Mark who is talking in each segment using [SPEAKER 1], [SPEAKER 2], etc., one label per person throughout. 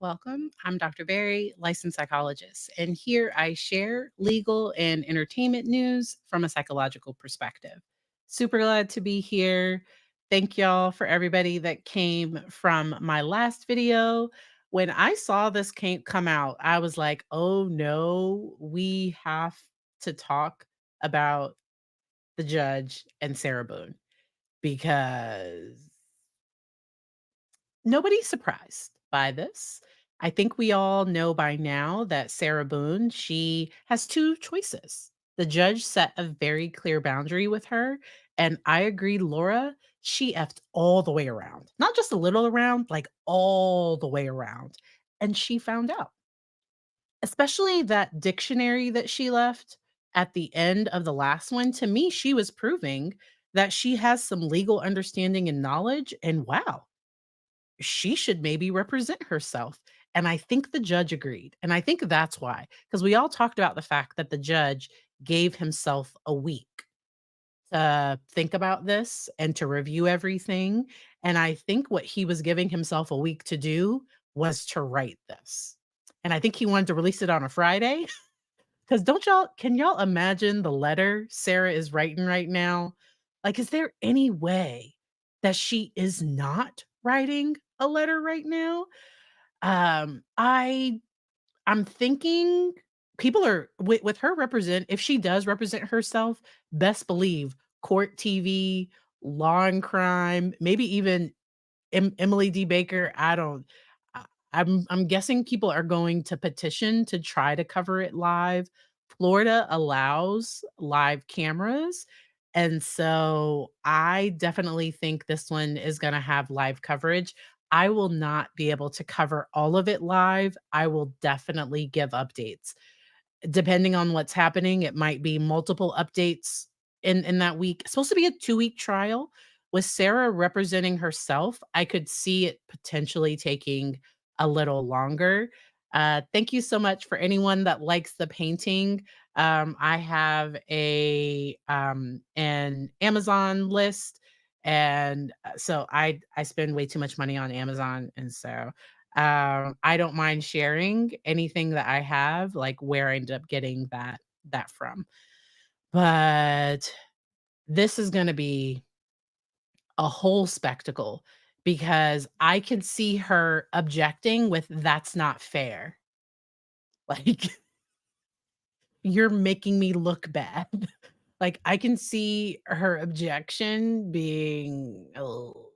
[SPEAKER 1] Welcome. I'm Dr. Berry, licensed psychologist, and here I share legal and entertainment news from a psychological perspective. Super glad to be here. Thank y'all for everybody that came from my last video. When I saw this come out, I was like, oh no, we have to talk about the judge and Sarah Boone because nobody's surprised by this. I think we all know by now that Sarah Boone, she has two choices. The judge set a very clear boundary with her, and I agree, Laura, she effed all the way around. Not just a little around, like all the way around. And she found out. Especially that dictionary that she left at the end of the last one, to me, she was proving that she has some legal understanding and knowledge. And wow, she should maybe represent herself. And I think the judge agreed. And I think that's why, because we all talked about the fact that the judge gave himself a week to think about this and to review everything. And I think what he was giving himself a week to do was to write this. And I think he wanted to release it on a Friday. Because can y'all imagine the letter Sarah is writing right now? Like, is there any way that she is not writing a letter right now? Um, I I'm thinking people are with her represent if she does represent herself, best believe court TV, law and crime, maybe even Emily D. Baker. I don't. I'm guessing people are going to petition to try to cover it live. Florida allows live cameras, and so I definitely think this one is going to have live coverage. I will not be able to cover all of it live. I will definitely give updates. Depending on what's happening, it might be multiple updates in that week. It's supposed to be a 2-week trial. With Sarah representing herself, I could see it potentially taking a little longer. Thank you so much for anyone that likes the painting. I have an Amazon list, and so I spend way too much money on Amazon, and so I don't mind sharing anything that I have, like where I ended up getting that from. But this is gonna be a whole spectacle because I can see her objecting with "That's not fair." Like, "You're making me look bad." Like, I can see her objection being, oh,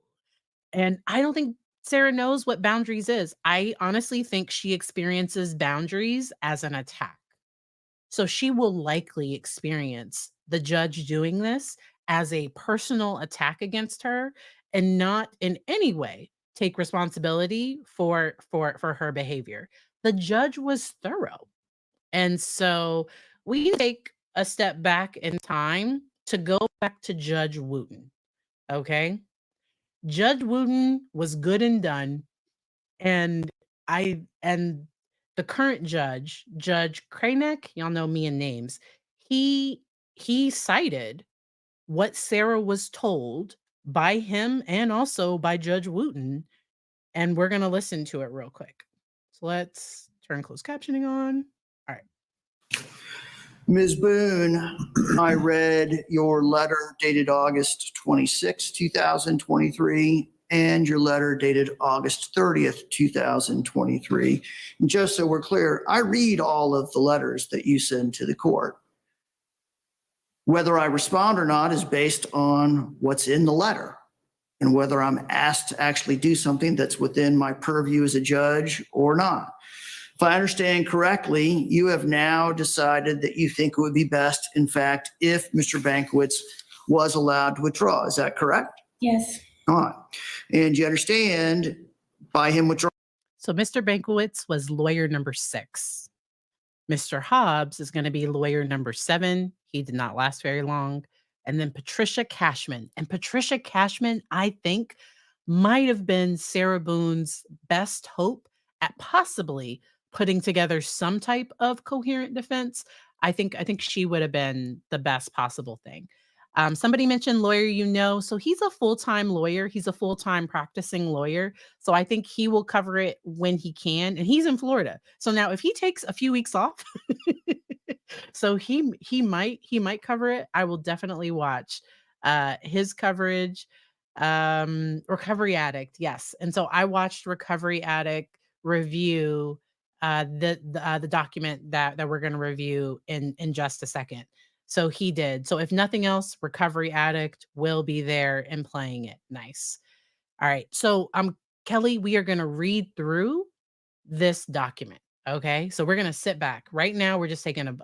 [SPEAKER 1] and I don't think Sarah knows what boundaries is. I honestly think she experiences boundaries as an attack. So she will likely experience the judge doing this as a personal attack against her and not in any way take responsibility for her behavior. The judge was thorough. And so we take a step back in time to go back to Judge Wooten. Okay? Judge Wooten was good and done, and and the current judge, Judge Kraynick, y'all know me and names, he he cited what Sarah was told by him and also by Judge Wooten, and we're gonna listen to it real quick. So let's turn closed captioning on. All right.
[SPEAKER 2] Ms. Boone, I read your letter dated August 26, 2023, and your letter dated August 30th, 2023. And just so we're clear, I read all of the letters that you send to the court. Whether I respond or not is based on what's in the letter and whether I'm asked to actually do something that's within my purview as a judge or not. If I understand correctly, you have now decided that you think it would be best, in fact, if Mr. Bankiewicz was allowed to withdraw. Is that correct?
[SPEAKER 3] Yes.
[SPEAKER 2] All right. And you understand by him withdrawing.
[SPEAKER 1] So Mr. Bankiewicz was lawyer number 6. Mr. Hobbs is going to be lawyer number 7. He did not last very long. And then Patricia Cashman. And Patricia Cashman, I think, might have been Sarah Boone's best hope at possibly putting together some type of coherent defense. I think she would have been the best possible thing. Somebody mentioned lawyer. So he's a full-time lawyer. He's a full-time practicing lawyer. So I think he will cover it when he can. And he's in Florida. So now if he takes a few weeks off, so he might cover it. I will definitely watch his coverage. Recovery Addict, yes. And so I watched Recovery Addict review the document that we're going to review in just a second. So he did. So if nothing else, Recovery Addict will be there and playing it. Nice. All right. So Kelly, we are going to read through this document. Okay. So we're going to sit back. Right now, we're just taking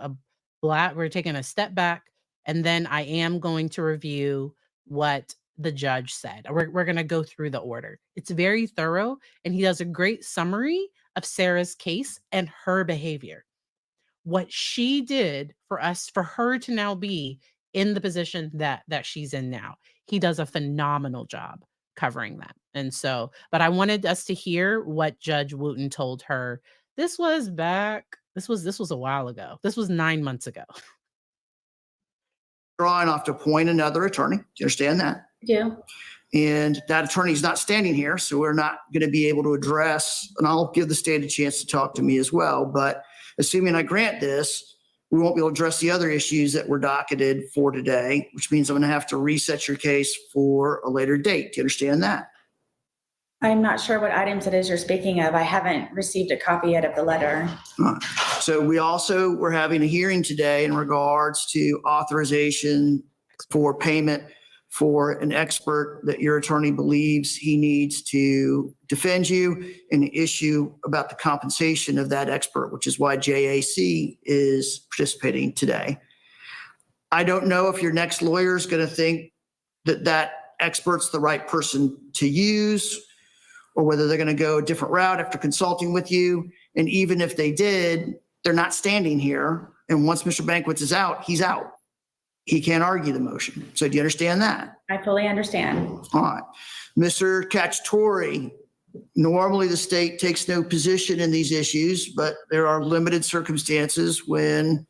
[SPEAKER 1] we're taking a step back, and then I am going to review what the judge said. We're going to go through the order. It's very thorough, and he does a great summary of Sarah's case and her behavior. What she did for her to now be in the position that she's in now. He does a phenomenal job covering that. And so, but I wanted us to hear what Judge Wooten told her. This was a while ago. This was 9 months ago.
[SPEAKER 2] Drawing off to appoint another attorney. Do you understand that?
[SPEAKER 3] Yeah.
[SPEAKER 2] And that attorney's not standing here, so we're not going to be able to address, and I'll give the state a chance to talk to me as well. But assuming I grant this, we won't be able to address the other issues that were docketed for today, which means I'm going to have to reset your case for a later date. Do you understand that?
[SPEAKER 3] I'm not sure what items it is you're speaking of. I haven't received a copy yet of the letter.
[SPEAKER 2] So we're having a hearing today in regards to authorization for payment for an expert that your attorney believes he needs to defend you in the issue about the compensation of that expert, which is why JAC is participating today. I don't know if your next lawyer is going to think that that expert's the right person to use, or whether they're going to go a different route after consulting with you. And even if they did, they're not standing here. And once Mr. Banquets is out, he's out. He can't argue the motion. So do you understand that?
[SPEAKER 3] I fully understand.
[SPEAKER 2] All right. Mr. Cacciatore, normally the state takes no position in these issues, but there are limited circumstances when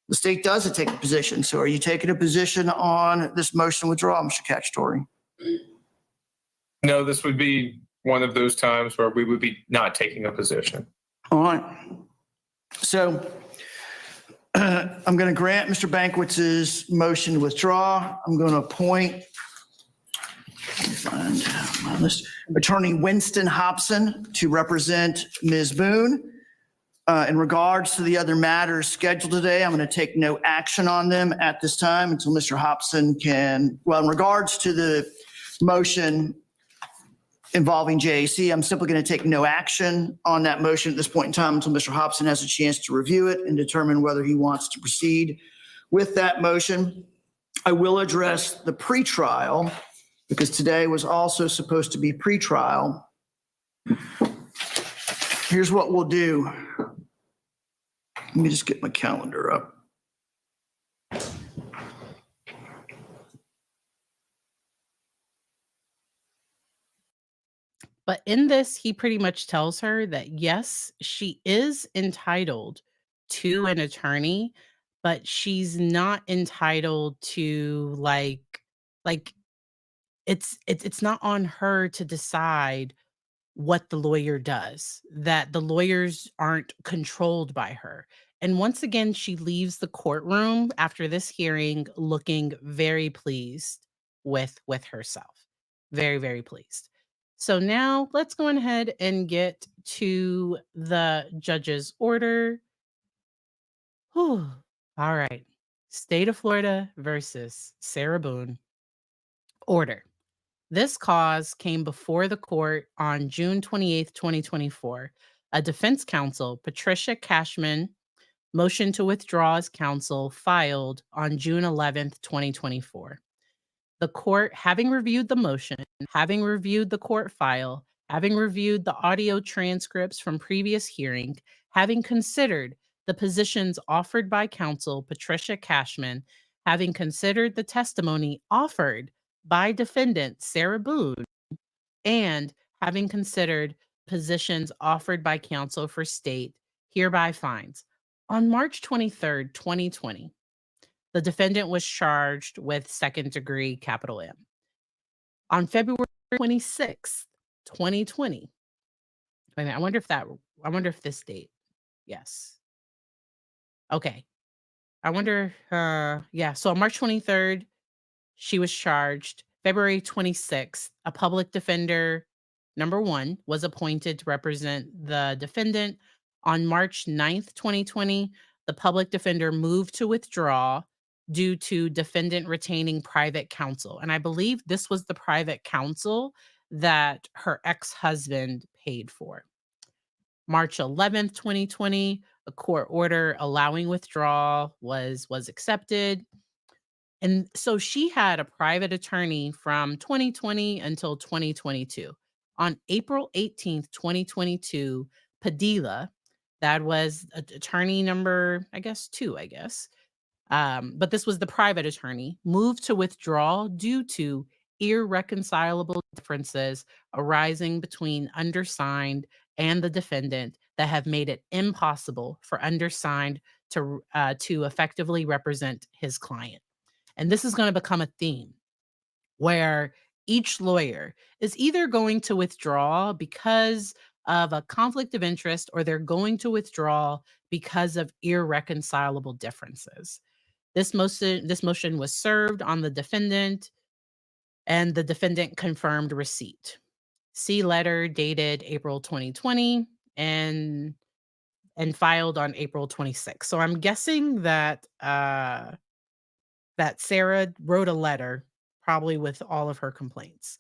[SPEAKER 2] the state doesn't take a position. So are you taking a position on this motion withdrawal, Mr. Cacciatore?
[SPEAKER 4] No, this would be one of those times where we would be not taking a position.
[SPEAKER 2] All right. So I'm going to grant Mr. Banquets' motion to withdraw. I'm going to appoint my list, Attorney Winston Hobson to represent Ms. Boone. In regards to the other matters scheduled today, I'm going to take no action on them at this time until Mr. Hobson in regards to the motion involving JAC, I'm simply going to take no action on that motion at this point in time until Mr. Hobson has a chance to review it and determine whether he wants to proceed with that motion. I will address the pretrial because today was also supposed to be pretrial. Here's what we'll do. Let me just get my calendar up.
[SPEAKER 1] But in this, he pretty much tells her that yes, she is entitled to an attorney, but she's not entitled to like it's not on her to decide what the lawyer does, that the lawyers aren't controlled by her. And once again, she leaves the courtroom after this hearing looking very pleased with herself. Very, very pleased. So now let's go ahead and get to the judge's order. Whew. All right. State of Florida versus Sarah Boone. Order. This cause came before the court on June 28th, 2024. A defense counsel, Patricia Cashman, motion to withdraw as counsel filed on June 11th, 2024. The court, having reviewed the motion, having reviewed the court file, having reviewed the audio transcripts from previous hearing, having considered the positions offered by counsel Patricia Cashman, having considered the testimony offered by defendant Sarah Boone, and having considered positions offered by counsel for state, hereby finds on March 23rd, 2020, The defendant was charged with second-degree capital M. On February 26th, 2020. Wait a minute, I wonder if this date. Yes. Okay. I wonder, yeah, so on March 23rd, she was charged. February 26th, a public defender, number 1, was appointed to represent the defendant. On March 9th, 2020, the public defender moved to withdraw due to defendant retaining private counsel. And I believe this was the private counsel that her ex-husband paid for. March 11th, 2020, a court order allowing withdrawal was accepted. And so she had a private attorney from 2020 until 2022. On April 18th, 2022, Padilla, that was attorney number, I guess, 2, I guess. But this was the private attorney, moved to withdraw due to irreconcilable differences arising between undersigned and the defendant that have made it impossible for undersigned to effectively represent his client. And this is going to become a theme where each lawyer is either going to withdraw because of a conflict of interest or they're going to withdraw because of irreconcilable differences. This motion was served on the defendant, and the defendant confirmed receipt. See letter dated April 2020 and filed on April 26th. So I'm guessing that that Sarah wrote a letter, probably with all of her complaints.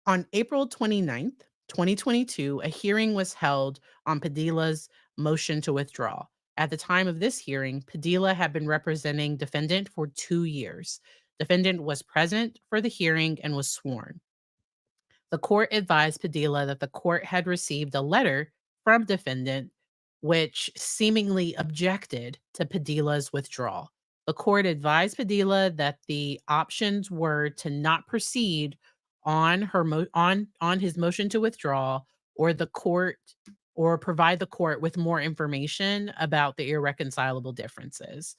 [SPEAKER 1] On April 29th, 2022, a hearing was held on Padilla's motion to withdraw. At the time of this hearing, Padilla had been representing defendant for 2 years. Defendant was present for the hearing and was sworn. The court advised Padilla that the court had received a letter from defendant which seemingly objected to Padilla's withdrawal. The court advised Padilla that the options were to not proceed on his motion to withdraw, or provide the court with more information about the irreconcilable differences.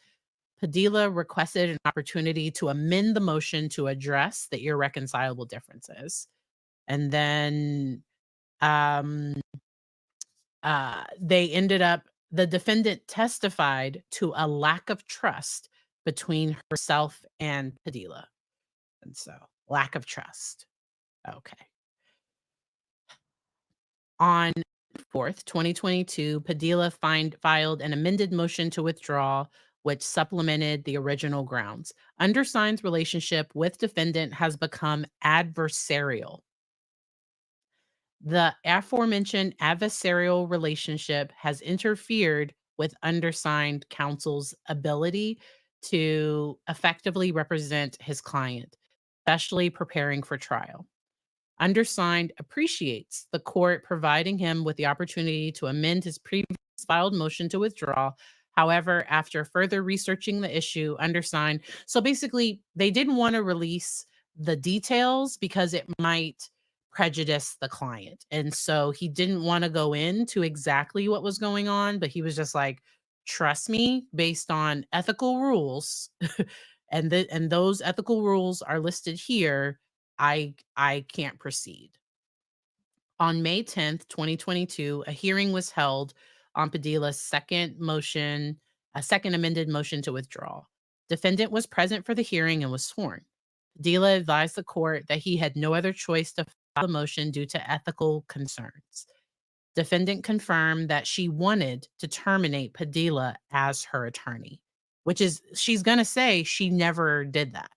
[SPEAKER 1] Padilla requested an opportunity to amend the motion to address the irreconcilable differences. And then the defendant testified to a lack of trust between herself and Padilla. And so, lack of trust. Okay. On 4th, 2022, Padilla filed an amended motion to withdraw, which supplemented the original grounds. Undersigned's relationship with defendant has become adversarial. The aforementioned adversarial relationship has interfered with undersigned counsel's ability to effectively represent his client, especially preparing for trial. Undersigned appreciates the court providing him with the opportunity to amend his previous filed motion to withdraw. However, after further researching the issue, undersigned, so basically, they didn't want to release the details because it might prejudice the client. And so he didn't want to go into exactly what was going on, but he was just like, trust me, based on ethical rules, and those ethical rules are listed here, I can't proceed. On May 10th, 2022, a hearing was held on Padilla's second amended motion to withdraw. Defendant was present for the hearing and was sworn. Padilla advised the court that he had no other choice to file the motion due to ethical concerns. Defendant confirmed that she wanted to terminate Padilla as her attorney, she's going to say she never did that.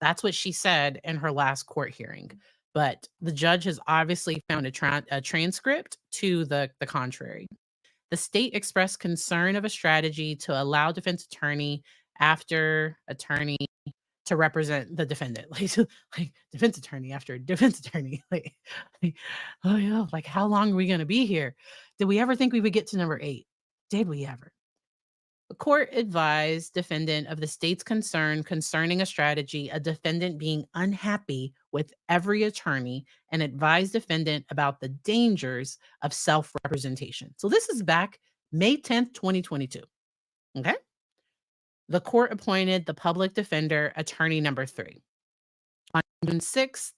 [SPEAKER 1] That's what she said in her last court hearing. But the judge has obviously found a transcript to the contrary. The state expressed concern of a strategy to allow defense attorney after attorney to represent the defendant, like defense attorney after defense attorney. Oh yeah, like how long are we going to be here? Did we ever think we would get to number 8? Did we ever? The court advised defendant of the state's concern concerning a strategy, a defendant being unhappy with every attorney, and advised defendant about the dangers of self-representation. So this is back May 10th, 2022. Okay? the court appointed the public defender attorney number 3. On June 6th,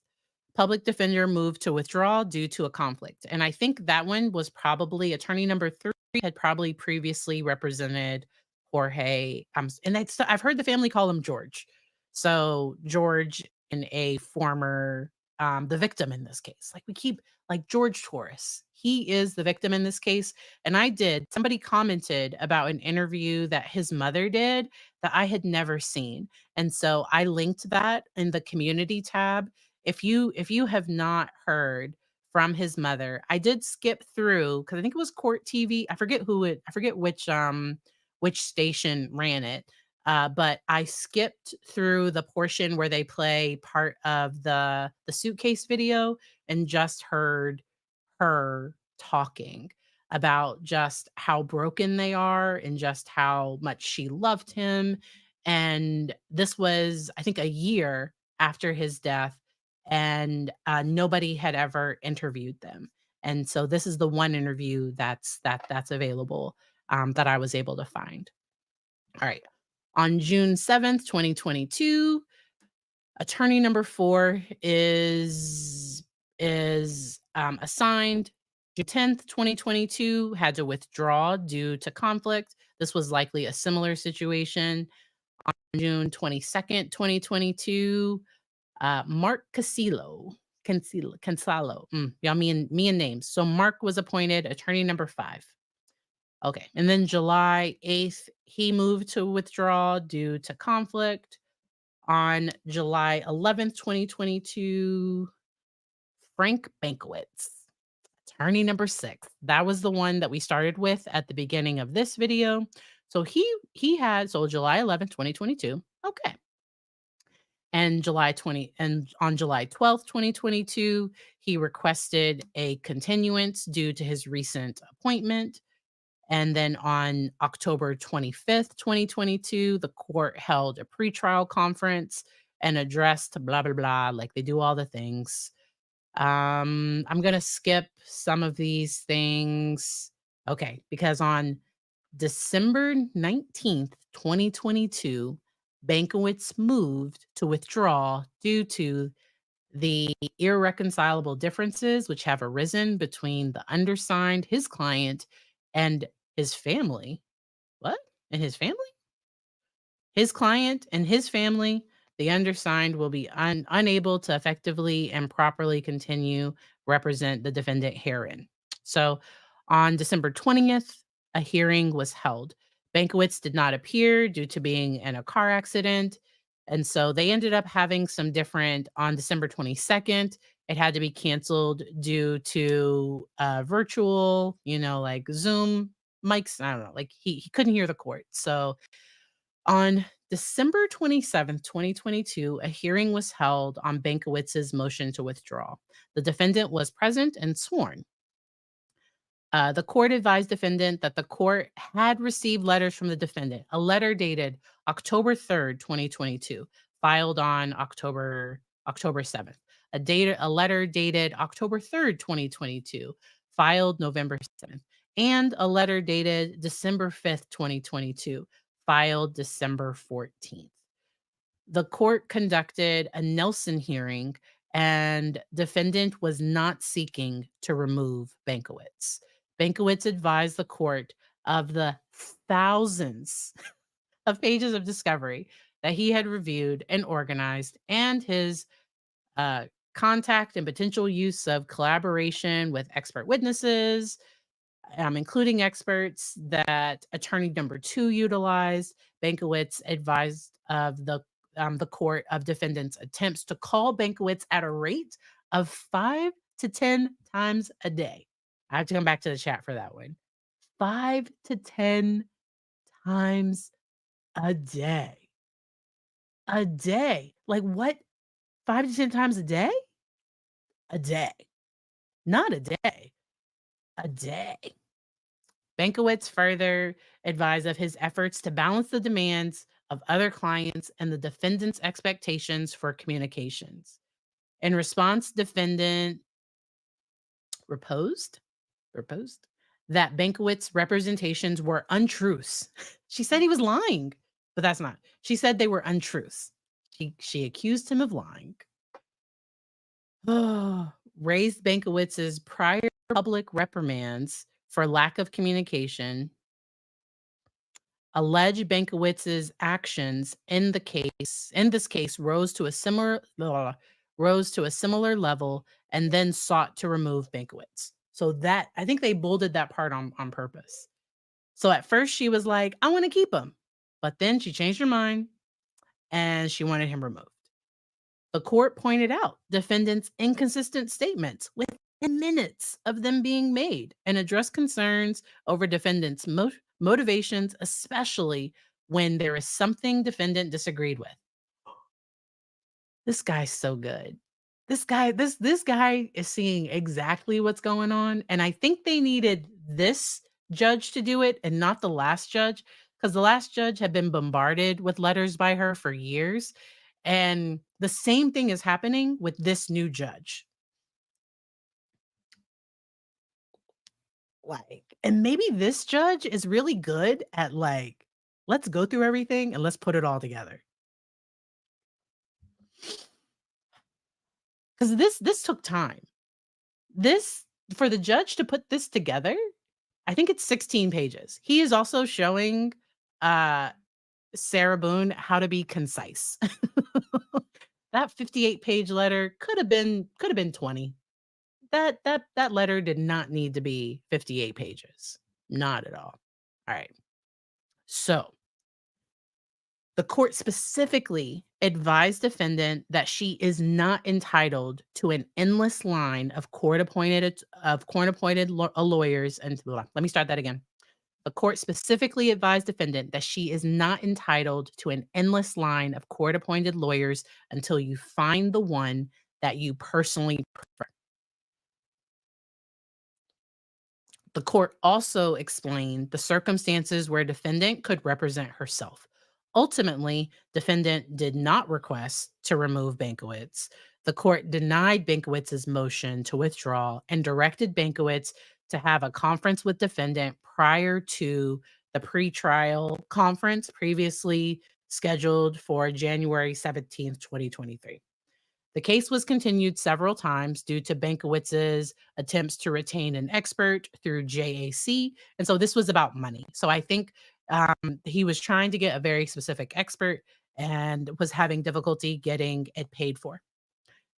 [SPEAKER 1] public defender moved to withdraw due to a conflict. And I think that one was probably attorney number 3 had probably previously represented Jorge. And I've heard the family call him George. So George and a former, the victim in this case. Like we keep like George Torres. He is the victim in this case. And somebody commented about an interview that his mother did that I had never seen. And so I linked that in the community tab. If you have not heard from his mother, I did skip through because I think it was Court TV. I forget which station ran it. But I skipped through the portion where they play part of the suitcase video and just heard her talking about just how broken they are and just how much she loved him. And this was, I think, a year after his death, and nobody had ever interviewed them. And so this is the one interview that's available that I was able to find. All right. On June 7th, 2022, attorney number 4 is assigned. June 10th, 2022, had to withdraw due to conflict. This was likely a similar situation. On June 22nd, 2022, Mark Cansalo. Y'all me and names. So Mark was appointed attorney number 5. Okay. And then July 8th, he moved to withdraw due to conflict. On July 11th, 2022, Frank Bankowitz, attorney number 6. That was the one that we started with at the beginning of this video. So so July 11th, 2022. Okay. And on July 12th, 2022, he requested a continuance due to his recent appointment. And then on October 25th, 2022, the court held a pretrial conference and addressed blah, blah, blah, like they do all the things. I'm going to skip some of these things. Okay, because on December 19th, 2022, Bankowitz moved to withdraw due to the irreconcilable differences which have arisen between the undersigned, his client, and his family. What? And his family? His client and his family, the undersigned will be unable to effectively and properly represent the defendant herein. So on December 20th, a hearing was held. Bankowitz did not appear due to being in a car accident. And so they ended up having some different, on December 22nd, it had to be canceled due to virtual, like Zoom mics. I don't know, like he couldn't hear the court. So on December 27th, 2022, a hearing was held on Bankowitz's motion to withdraw. The defendant was present and sworn. The court advised defendant that the court had received letters from the defendant. A letter dated October 3rd, 2022, filed on October 7th. A letter dated October 3rd, 2022, filed November 7th. And a letter dated December 5th, 2022, filed December 14th. The court conducted a Nelson hearing, and defendant was not seeking to remove Bankowitz. Bankowitz advised the court of the thousands of pages of discovery that he had reviewed and organized, and his contact and potential use of collaboration with expert witnesses, including experts that attorney number 2 utilized. Bankowitz advised of the court of defendant's attempts to call Bankowitz at a rate of 5 to 10 times a day. I have to come back to the chat for that one. 5 to 10 times a day. A day. Like what? 5 to 10 times a day? A day. Not a day. A day. Bankowitz further advised of his efforts to balance the demands of other clients and the defendant's expectations for communications. In response, defendant reposed that Bankowitz's representations were untruths. She said he was lying. but that's not. She said they were untruths. She accused him of lying. Raised Bankowitz's prior public reprimands for lack of communication, alleged Bankowitz's actions in this case rose to a similar level and then sought to remove Bankowitz. So that I think they bolded that part on purpose. So at first she was like, I want to keep him. But then she changed her mind and she wanted him removed. The court pointed out defendants' inconsistent statements within minutes of them being made and addressed concerns over defendants' motivations, especially when there is something defendant disagreed with. This guy's so good. This guy is seeing exactly what's going on, and I think they needed this judge to do it and not the last judge, because the last judge had been bombarded with letters by her for years, and the same thing is happening with this new judge. And maybe this judge is really good at let's go through everything and let's put it all together. Because this took time. For the judge to put this together, I think it's 16 pages. He is also showing Sarah Boone how to be concise. That 58-page letter could have been 20. That letter did not need to be 58 pages. Not at all. All right. So the court specifically advised defendant that she is not entitled to an endless line of court-appointed lawyers and let me start that again. The court specifically advised defendant that she is not entitled to an endless line of court-appointed lawyers until you find the one that you personally prefer. The court also explained the circumstances where defendant could represent herself. Ultimately, defendant did not request to remove Bankowitz. The court denied Bankowitz's motion to withdraw and directed Bankowitz to have a conference with defendant prior to the pretrial conference previously scheduled for January 17th, 2023. The case was continued several times due to Bankowitz's attempts to retain an expert through JAC. And so this was about money. So I think he was trying to get a very specific expert and was having difficulty getting it paid for.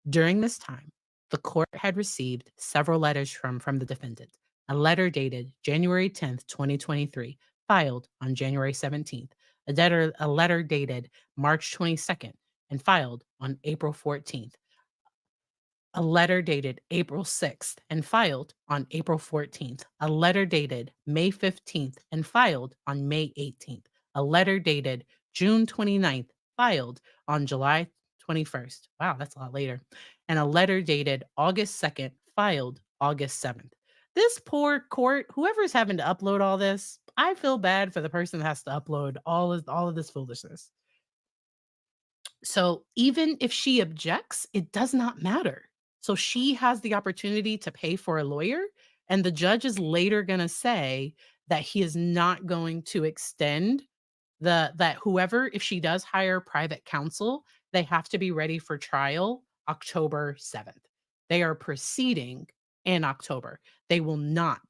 [SPEAKER 1] During this time, the court had received several letters from the defendant. A letter dated January 10th, 2023, filed on January 17th. A letter dated March 22nd, and filed on April 14th. A letter dated April 6th and filed on April 14th. A letter dated May 15th and filed on May 18th. A letter dated June 29th, filed on July 21st. Wow, that's a lot later. And a letter dated August 2nd, filed August 7th. This poor court, whoever's having to upload all this, I feel bad for the person that has to upload all of this foolishness. So even if she objects, it does not matter. So she has the opportunity to pay for a lawyer, and the judge is later going to say that he is not going to extend that whoever, if she does hire private counsel, they have to be ready for trial October 7th. They are proceeding in October. They will not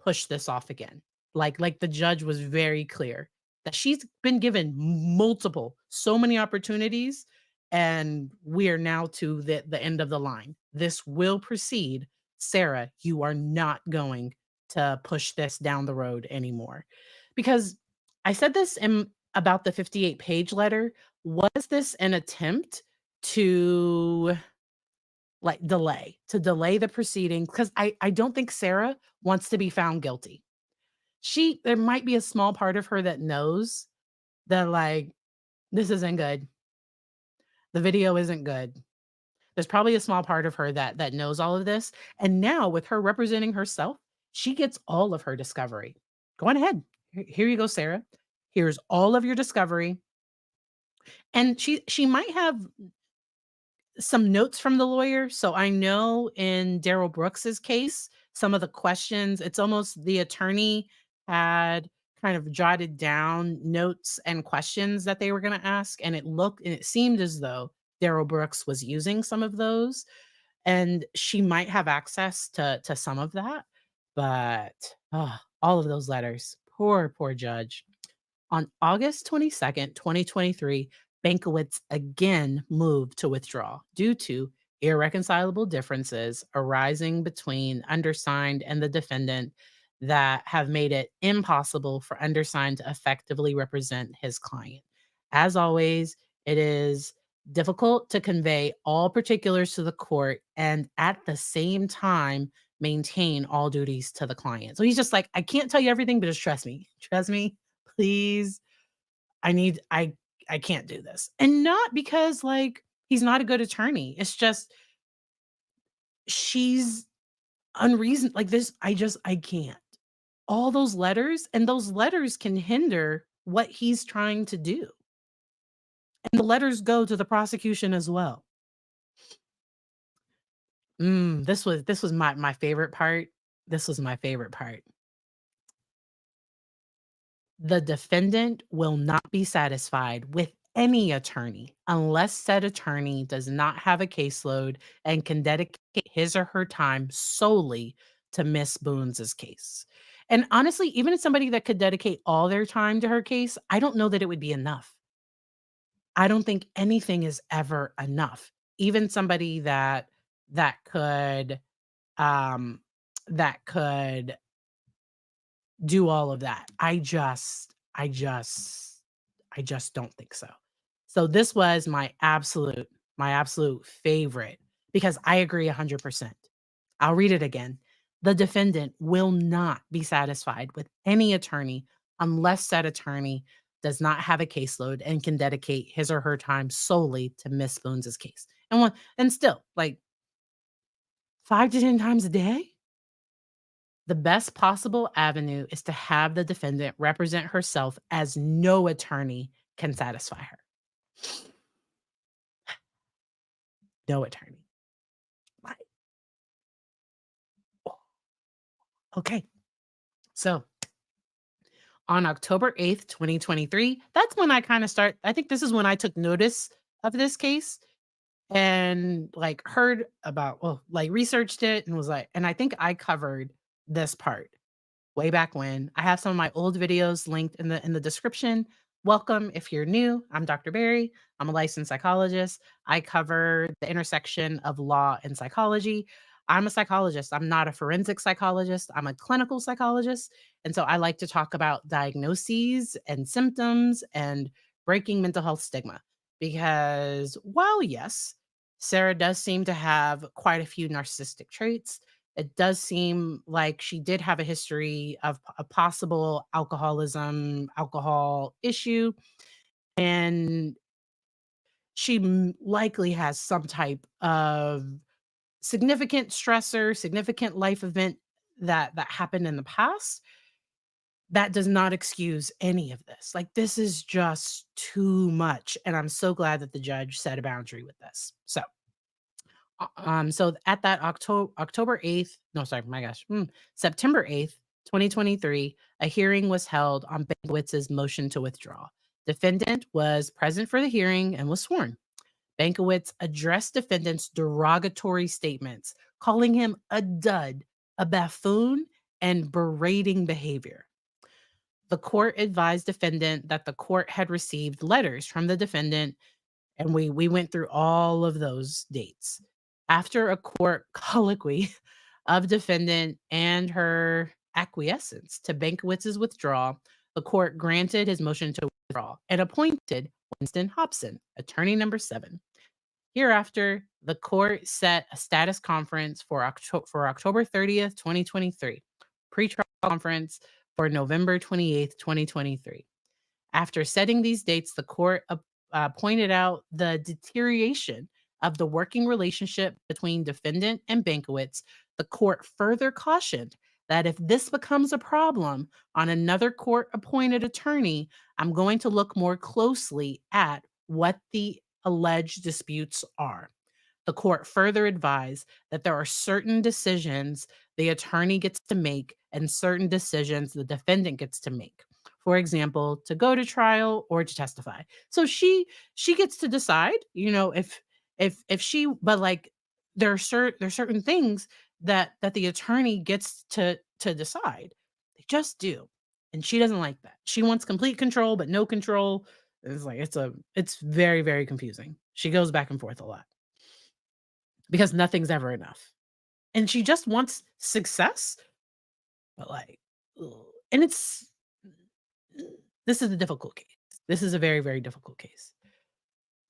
[SPEAKER 1] push this off again. Like the judge was very clear that she's been given so many opportunities, and we are now to the end of the line. This will proceed. Sarah, you are not going to push this down the road anymore. Because I said this about the 58-page letter. Was this an attempt to delay the proceedings? Because I don't think Sarah wants to be found guilty. There might be a small part of her that knows that this isn't good. The video isn't good. There's probably a small part of her that knows all of this. And now with her representing herself, she gets all of her discovery. Go on ahead. Here you go, Sarah. Here's all of your discovery. And she might have some notes from the lawyer. So I know in Daryl Brooks's case, some of the questions, it's almost the attorney had kind of jotted down notes and questions that they were going to ask, and it seemed as though Daryl Brooks was using some of those, and she might have access to some of that, but all of those letters, poor judge. On August 22nd, 2023, Bankowitz again moved to withdraw due to irreconcilable differences arising between undersigned and the defendant that have made it impossible for undersigned to effectively represent his client. As always, it is difficult to convey all particulars to the court and at the same time maintain all duties to the client. So he's just like, I can't tell you everything, but just trust me. Trust me, please. I can't do this. And not because like he's not a good attorney. It's just she's unreason like this. I can't. All those letters, and those letters can hinder what he's trying to do. And the letters go to the prosecution as well. This was my favorite part. This was my favorite part. The defendant will not be satisfied with any attorney unless said attorney does not have a caseload and can dedicate his or her time solely to Miss Boone's case. And honestly, even if somebody that could dedicate all their time to her case, I don't know that it would be enough. I don't think anything is ever enough. Even somebody that could um that could do all of that. I just don't think so. So this was my absolute favorite because I agree 100%. I'll read it again. The defendant will not be satisfied with any attorney unless said attorney does not have a caseload and can dedicate his or her time solely to Miss Boone's case. And still, like 5 to 10 times a day? The best possible avenue is to have the defendant represent herself as no attorney can satisfy her. No attorney. Like, okay. So on October 8th, 2023, that's when I think this is when I took notice of this case and like heard about, well, like researched it and was like, and I think I covered this part way back when. I have some of my old videos linked in the description. Welcome if you're new. I'm Dr. Barry. I'm a licensed psychologist. I cover the intersection of law and psychology. I'm a psychologist. I'm not a forensic psychologist. I'm a clinical psychologist. And so I like to talk about diagnoses and symptoms and breaking mental health stigma. Because while, yes, Sarah does seem to have quite a few narcissistic traits, it does seem like she did have a history of a possible alcohol issue, and she likely has some type of significant stressor, significant life event that happened in the past. That does not excuse any of this. Like this is just too much, and I'm so glad that the judge set a boundary with this. So at that October 8th, no, sorry, my gosh, September 8th, 2023, a hearing was held on Bankowitz's motion to withdraw. Defendant was present for the hearing and was sworn. Bankowitz addressed defendant's derogatory statements, calling him a dud, a buffoon, and berating behavior. The court advised defendant that the court had received letters from the defendant, and we went through all of those dates. After a court colloquy of defendant and her acquiescence to Bankowitz's withdrawal, the court granted his motion to withdraw and appointed Winston Hobson, attorney number 7. Hereafter, the court set a status conference for October 30th, 2023, pretrial conference for November 28th, 2023. After setting these dates, the court pointed out the deterioration of the working relationship between defendant and Bankowitz. The court further cautioned that if this becomes a problem on another court-appointed attorney, I'm going to look more closely at what the alleged disputes are. The court further advised that there are certain decisions the attorney gets to make and certain decisions the defendant gets to make. for example, to go to trial or to testify. So she gets to decide, if she, but like there's certain things that the attorney gets to decide. They just do. And she doesn't like that. She wants complete control, but no control. It's very, very confusing. She goes back and forth a lot because nothing's ever enough. And she just wants success, but like, ugh. And this is a difficult case. This is a very, very difficult case.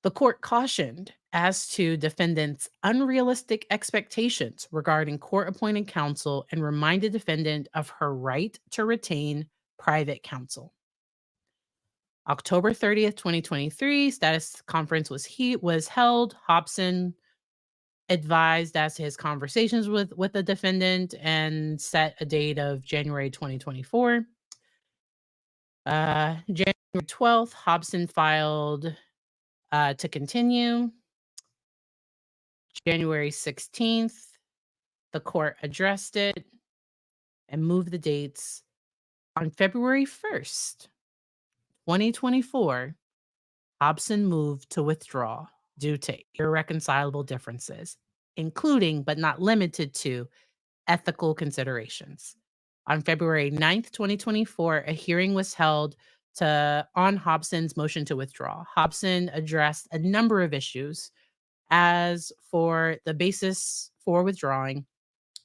[SPEAKER 1] The court cautioned as to defendant's unrealistic expectations regarding court appointed counsel and reminded defendant of her right to retain private counsel. October 30th, 2023, status conference was held. Hobson advised as to his conversations with the defendant and set a date of January 2024. January 12th, Hobson filed to continue. January 16th, the court addressed it and moved the dates. On February 1st, 2024, Hobson moved to withdraw due to irreconcilable differences, including but not limited to ethical considerations. On February 9th, 2024, a hearing was held on Hobson's motion to withdraw. Hobson addressed a number of issues as for the basis for withdrawing,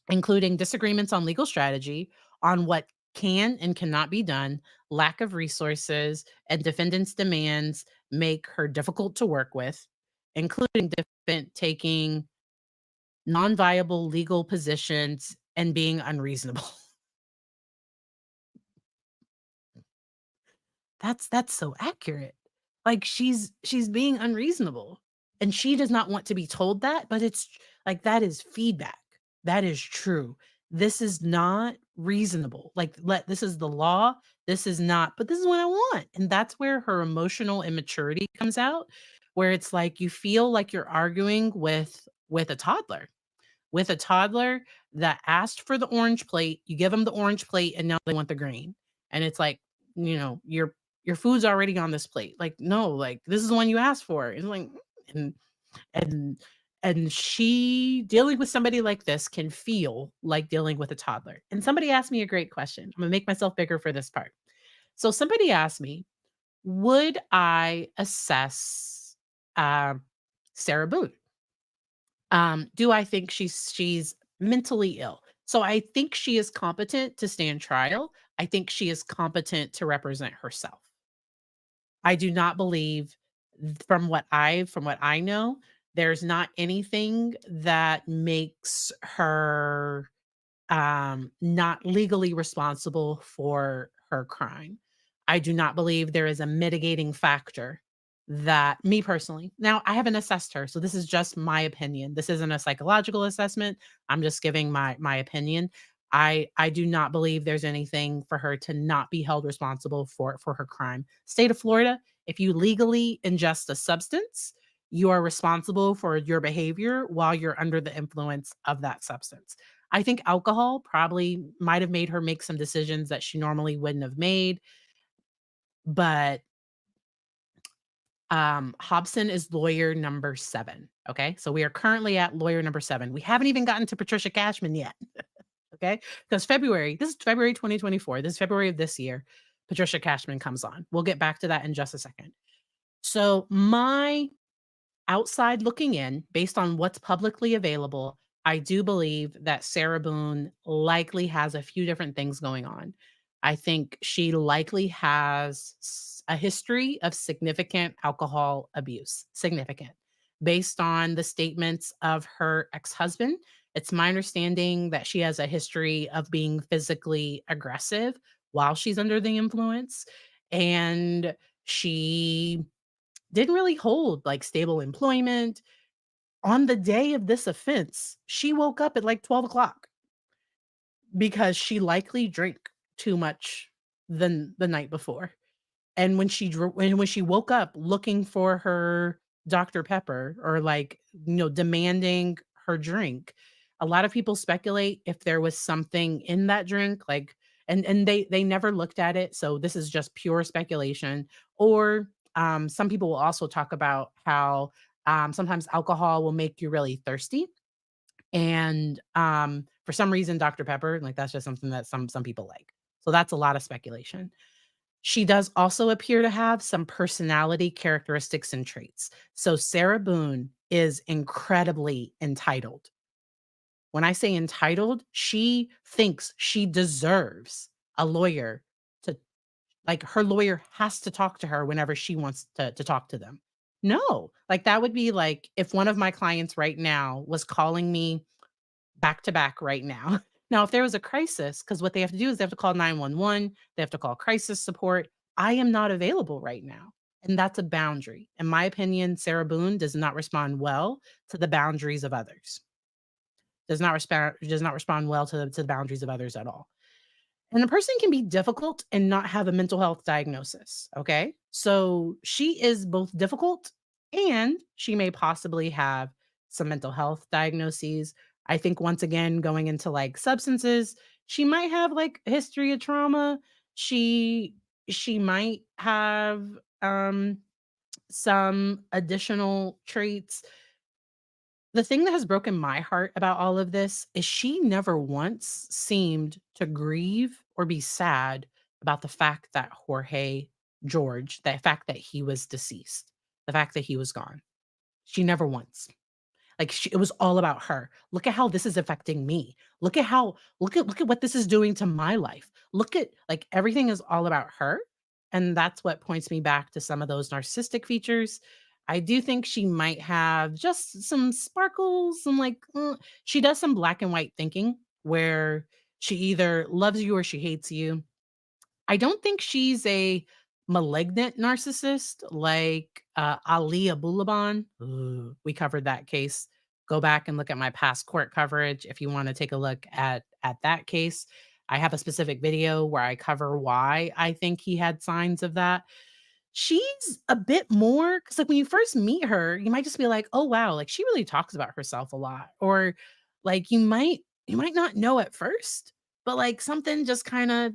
[SPEAKER 1] including disagreements on legal strategy, on what can and cannot be done, lack of resources, and defendant's demands make her difficult to work with, including defendant taking non-viable legal positions and being unreasonable. That's so accurate. Like she's being unreasonable and she does not want to be told that, but it's like that is feedback. That is true. This is not reasonable. Like this is the law. This is not, but this is what I want. And that's where her emotional immaturity comes out, where it's like you feel like you're arguing with a toddler. With a toddler that asked for the orange plate, you give them the orange plate and now they want the green. And it's like, your food's already on this plate. Like, no, like this is the one you asked for. It's like, and and and she dealing with somebody like this can feel like dealing with a toddler. And somebody asked me a great question. I'm gonna make myself bigger for this part. So somebody asked me, would I assess Sarah Boone? Do I think she's mentally ill? So I think she is competent to stand trial. I think she is competent to represent herself. I do not believe from what I know, there's not anything that makes her not legally responsible for her crime. I do not believe there is a mitigating factor that me personally. Now, I haven't assessed her, so this is just my opinion. This isn't a psychological assessment. I'm just giving my opinion. I do not believe there's anything for her to not be held responsible for her crime. State of Florida, if you legally ingest a substance, you are responsible for your behavior while you're under the influence of that substance. I think alcohol probably might have made her make some decisions that she normally wouldn't have made, but Hobson is lawyer number 7. Okay. So we are currently at lawyer number 7. We haven't even gotten to Patricia Cashman yet. Okay. Because this is February 2024. This is February of this year. Patricia Cashman comes on. We'll get back to that in just a second. So my outside looking in, based on what's publicly available, I do believe that Sarah Boone likely has a few different things going on. I think she likely has a history of significant alcohol abuse, significant. Based on the statements of her ex-husband, it's my understanding that she has a history of being physically aggressive while she's under the influence. And she didn't really hold like stable employment. On the day of this offense, she woke up at like 12 o'clock because she likely drank too much than the night before. And when she woke up looking for her Dr. Pepper or like, demanding her drink, a lot of people speculate if there was something in that drink, like and they never looked at it, so this is just pure speculation. Or some people will also talk about how sometimes alcohol will make you really thirsty, and for some reason Dr. Pepper, like, that's just something that some people like. So that's a lot of speculation. She does also appear to have some personality characteristics and traits. So Sarah Boone is incredibly entitled. When I say entitled, she thinks she deserves a lawyer to, like, her lawyer has to talk to her whenever she wants to talk to them. No, like, that would be like if one of my clients right now was calling me back to back right now. Now, if there was a crisis, because what they have to do is they have to call 911, they have to call crisis support. I am not available right now. And that's a boundary. In my opinion, Sarah Boone does not respond well to the boundaries of others. Does not respond well to the boundaries of others at all. And a person can be difficult and not have a mental health diagnosis. Okay. So she is both difficult and she may possibly have some mental health diagnoses. I think once again, going into like substances, she might have like a history of trauma. She she might have some additional traits. The thing that has broken my heart about all of this is she never once seemed to grieve or be sad about the fact that the fact that he was deceased, the fact that he was gone. She never once. Like, it was all about her. Look at how this is affecting me. Look at what this is doing to my life. Look at, like, everything is all about her, and that's what points me back to some of those narcissistic features. I do think she might have just some sparkles, some like she does some black and white thinking where she either loves you or she hates you. I don't think she's a malignant narcissist like Ali Abulaban. Ooh, we covered that case. Go back and look at my past court coverage if you want to take a look at that case. I have a specific video where I cover why I think he had signs of that. She's a bit more because, like, when you first meet her, you might just be like, "Oh, wow, like, she really talks about herself a lot," or, like, you might not know at first, but, like, something just kinda,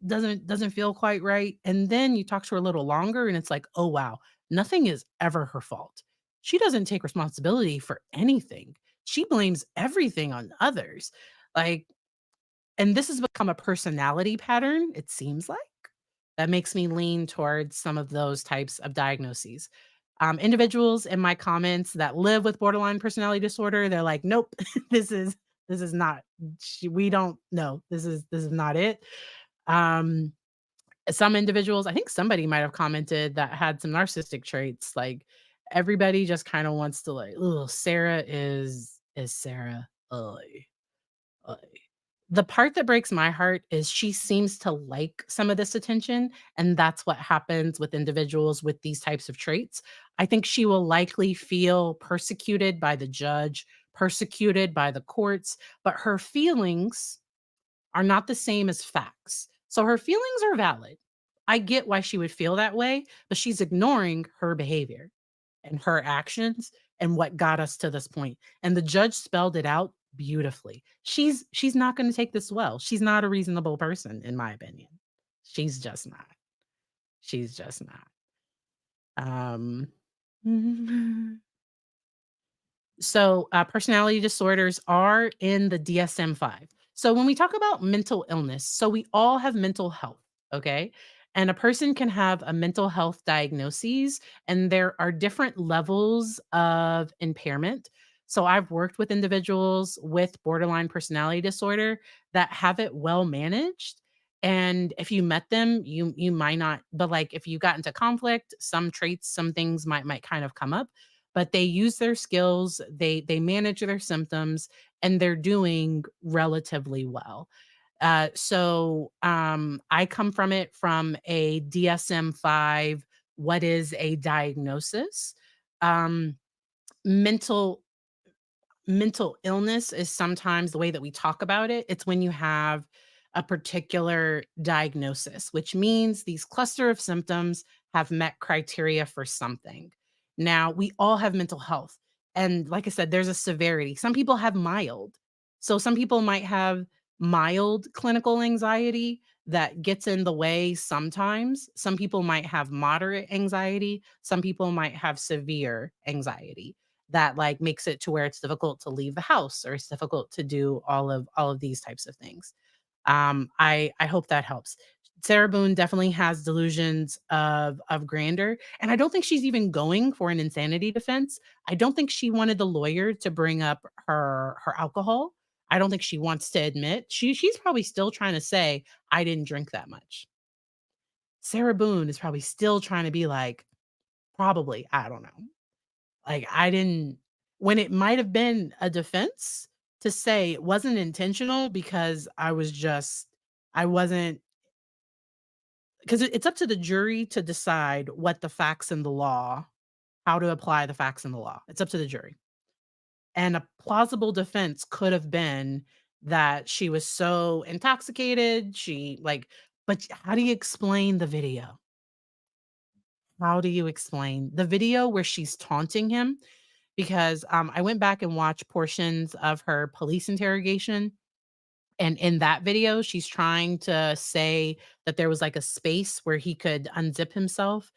[SPEAKER 1] doesn't feel quite right, and then you talk to her a little longer, and it's like, "Oh, wow, nothing is ever her fault. She doesn't take responsibility for anything. She blames everything on others." Like, and this has become a personality pattern, it seems like, that makes me lean towards some of those types of diagnoses. Individuals in my comments that live with borderline personality disorder, they're like, "Nope, this is not. We don't know. This is not it." Um, some individuals, I think somebody might have commented that had some narcissistic traits. Like, everybody just kind of wants to like, "Oh, Sarah is Sarah." Ugh. The part that breaks my heart is she seems to like some of this attention, and that's what happens with individuals with these types of traits. I think she will likely feel persecuted by the judge, persecuted by the courts, but her feelings are not the same as facts. So her feelings are valid. I get why she would feel that way, but she's ignoring her behavior and her actions and what got us to this point. And the judge spelled it out beautifully. She's not going to take this well. She's not a reasonable person in my opinion. She's just not. She's just not. Um So, personality disorders are in the DSM-5. So, when we talk about mental illness, so we all have mental health, okay? And a person can have a mental health diagnosis, and there are different levels of impairment. So, I've worked with individuals with borderline personality disorder that have it well managed. And if you met them, you might not, but like if you got into conflict, some traits, some things might kind of come up, but they use their skills, they manage their symptoms, and they're doing relatively well. I come from it from a DSM-5, what is a diagnosis? Um, mental mental illness is sometimes the way that we talk about it. It's when you have a particular diagnosis, which means these cluster of symptoms have met criteria for something. Now, we all have mental health. And like I said, there's a severity. Some people have mild. So some people might have mild clinical anxiety that gets in the way sometimes. Some people might have moderate anxiety, some people might have severe anxiety that like makes it to where it's difficult to leave the house or it's difficult to do all of these types of things. I hope that helps. Sarah Boone definitely has delusions of grandeur, and I don't think she's even going for an insanity defense. I don't think she wanted the lawyer to bring up her alcohol. I don't think she wants to admit. She's probably still trying to say, "I didn't drink that much." Sarah Boone is probably still trying to be like, "Probably, I don't know." Like, I didn't when it might have been a defense to say it wasn't intentional because I wasn't 'cause it's up to the jury to decide what the facts in the law how to apply the facts in the law. It's up to the jury. And a plausible defense could have been that she was so intoxicated, but how do you explain the video? How do you explain the video where she's taunting him? Because, I went back and watched portions of her police interrogation, and in that video, she's trying to say that there was, like, a space where he could unzip himself,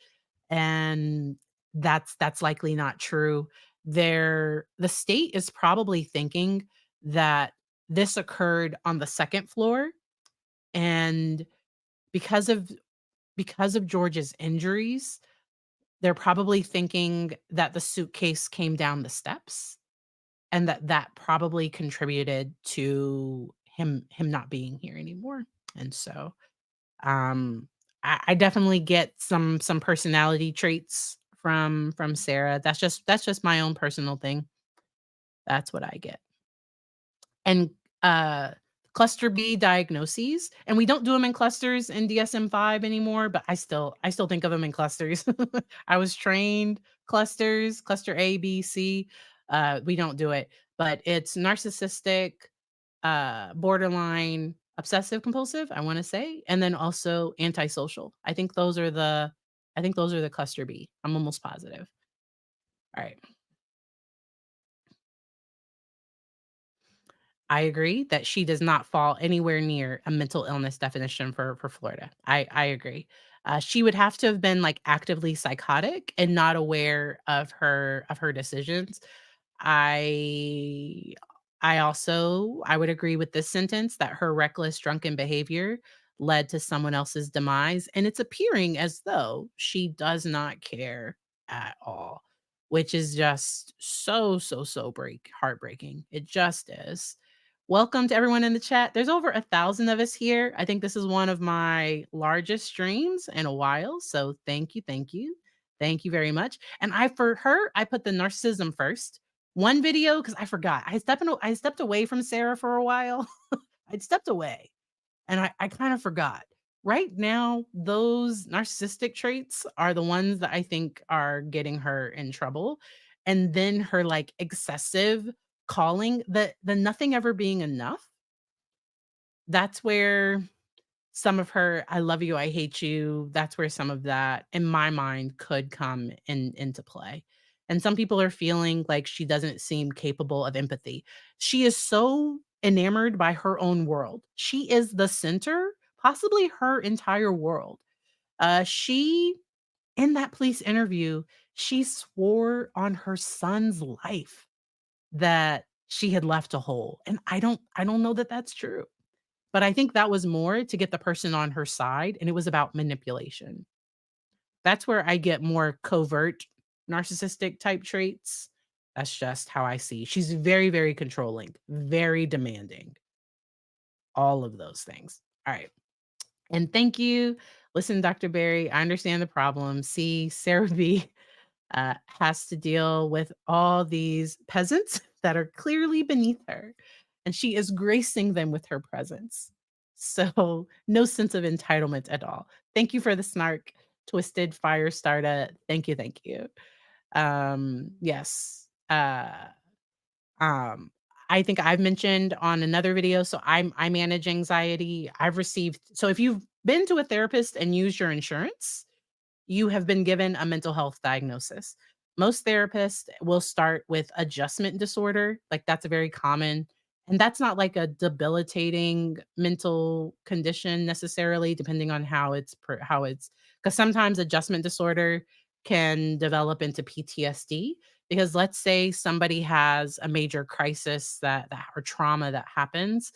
[SPEAKER 1] and that's likely not true. The state is probably thinking that this occurred on the 2nd floor, and because of because of George's injuries, they're probably thinking that the suitcase came down the steps and that probably contributed to him not being here anymore. And so, um, I definitely get some personality traits from Sarah. That's just my own personal thing. That's what I get. And, uh, cluster B diagnoses, and we don't do them in clusters in DSM-5 anymore, but I still think of them in clusters. I was trained clusters, cluster A, B, C. We don't do it, but it's narcissistic, borderline, obsessive compulsive, I wanna say, and then also antisocial. I think those are the cluster B. I'm almost positive. Alright. I agree that she does not fall anywhere near a mental illness definition for Florida. I agree. She would have to have been, like, actively psychotic and not aware of her decisions. I I would agree with this sentence that her reckless drunken behavior led to someone else's demise, and it's appearing as though she does not care at all, which is just so heartbreaking. It just is. Welcome to everyone in the chat. There's over 1,000 of us here. I think this is one of my largest streams in a while. So thank you, thank you. Thank you very much. And for her, I put the narcissism first. One video, because I forgot. I stepped away from Sarah for a while. I'd stepped away and I kind of forgot. Right now, those narcissistic traits are the ones that I think are getting her in trouble. And then her like excessive calling, the nothing ever being enough. That's where some of her "I love you, I hate you," that's where some of that, in my mind, could come into play. And some people are feeling like she doesn't seem capable of empathy. She is so enamored by her own world. She is the center, possibly her entire world. She in that police interview, she swore on her son's life that she had left a hole, and I don't know that that's true. But I think that was more to get the person on her side, and it was about manipulation. That's where I get more covert narcissistic type traits. That's just how I see. She's very controlling, very demanding, all of those things. All right. And thank you. Listen, Dr. Barry, I understand the problem. See, Sarah B has to deal with all these peasants that are clearly beneath her, and she is gracing them with her presence. So, no sense of entitlement at all. Thank you for the snark, Twisted Fire Starter. Thank you, thank you. Yes. Um, I think I've mentioned on another video, so I manage anxiety. So if you've been to a therapist and used your insurance, you have been given a mental health diagnosis. Most therapists will start with adjustment disorder, like that's a very common And that's not like a debilitating mental condition necessarily, depending on how it's because sometimes adjustment disorder can develop into PTSD. Because let's say somebody has a major crisis that or trauma that happens,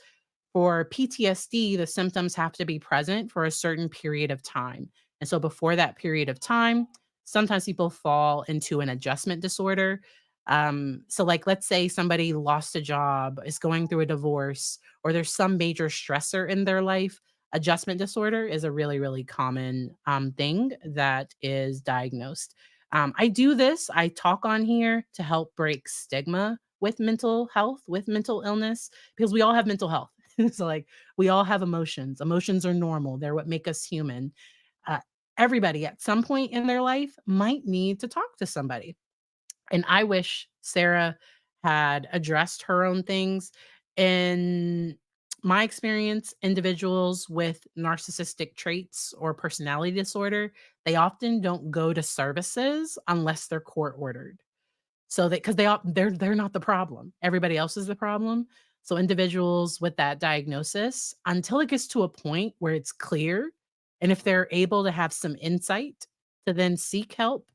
[SPEAKER 1] for PTSD, the symptoms have to be present for a certain period of time. And so before that period of time, sometimes people fall into an adjustment disorder. So like let's say somebody lost a job, is going through a divorce, or there's some major stressor in their life. Adjustment disorder is a really, really common thing that is diagnosed. I do this, I talk on here to help break stigma with mental health, with mental illness, because we all have mental health. So like we all have emotions. Emotions are normal. They're what make us human. Uh, Everybody at some point in their life might need to talk to somebody. And I wish Sarah had addressed her own things. In my experience, individuals with narcissistic traits or personality disorder, they often don't go to services unless they're court ordered. So that because they're not the problem. Everybody else is the problem. So individuals with that diagnosis, until it gets to a point where it's clear, and if they're able to have some insight to then seek help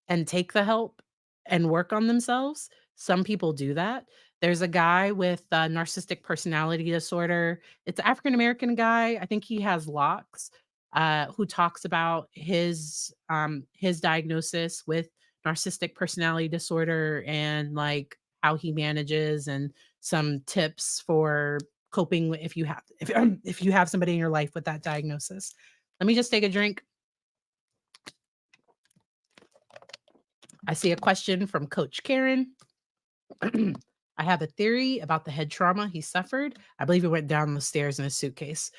[SPEAKER 1] and take the help and work on themselves. Some people do that. There's a guy with narcissistic personality disorder. It's an African American guy. I think he has locks. Who talks about his diagnosis with narcissistic personality disorder and like how he manages and some tips for coping if you have if you have somebody in your life with that diagnosis. Let me just take a drink. I see a question from Coach Karen. I have a theory about the head trauma he suffered. I believe he went down the stairs in a suitcase.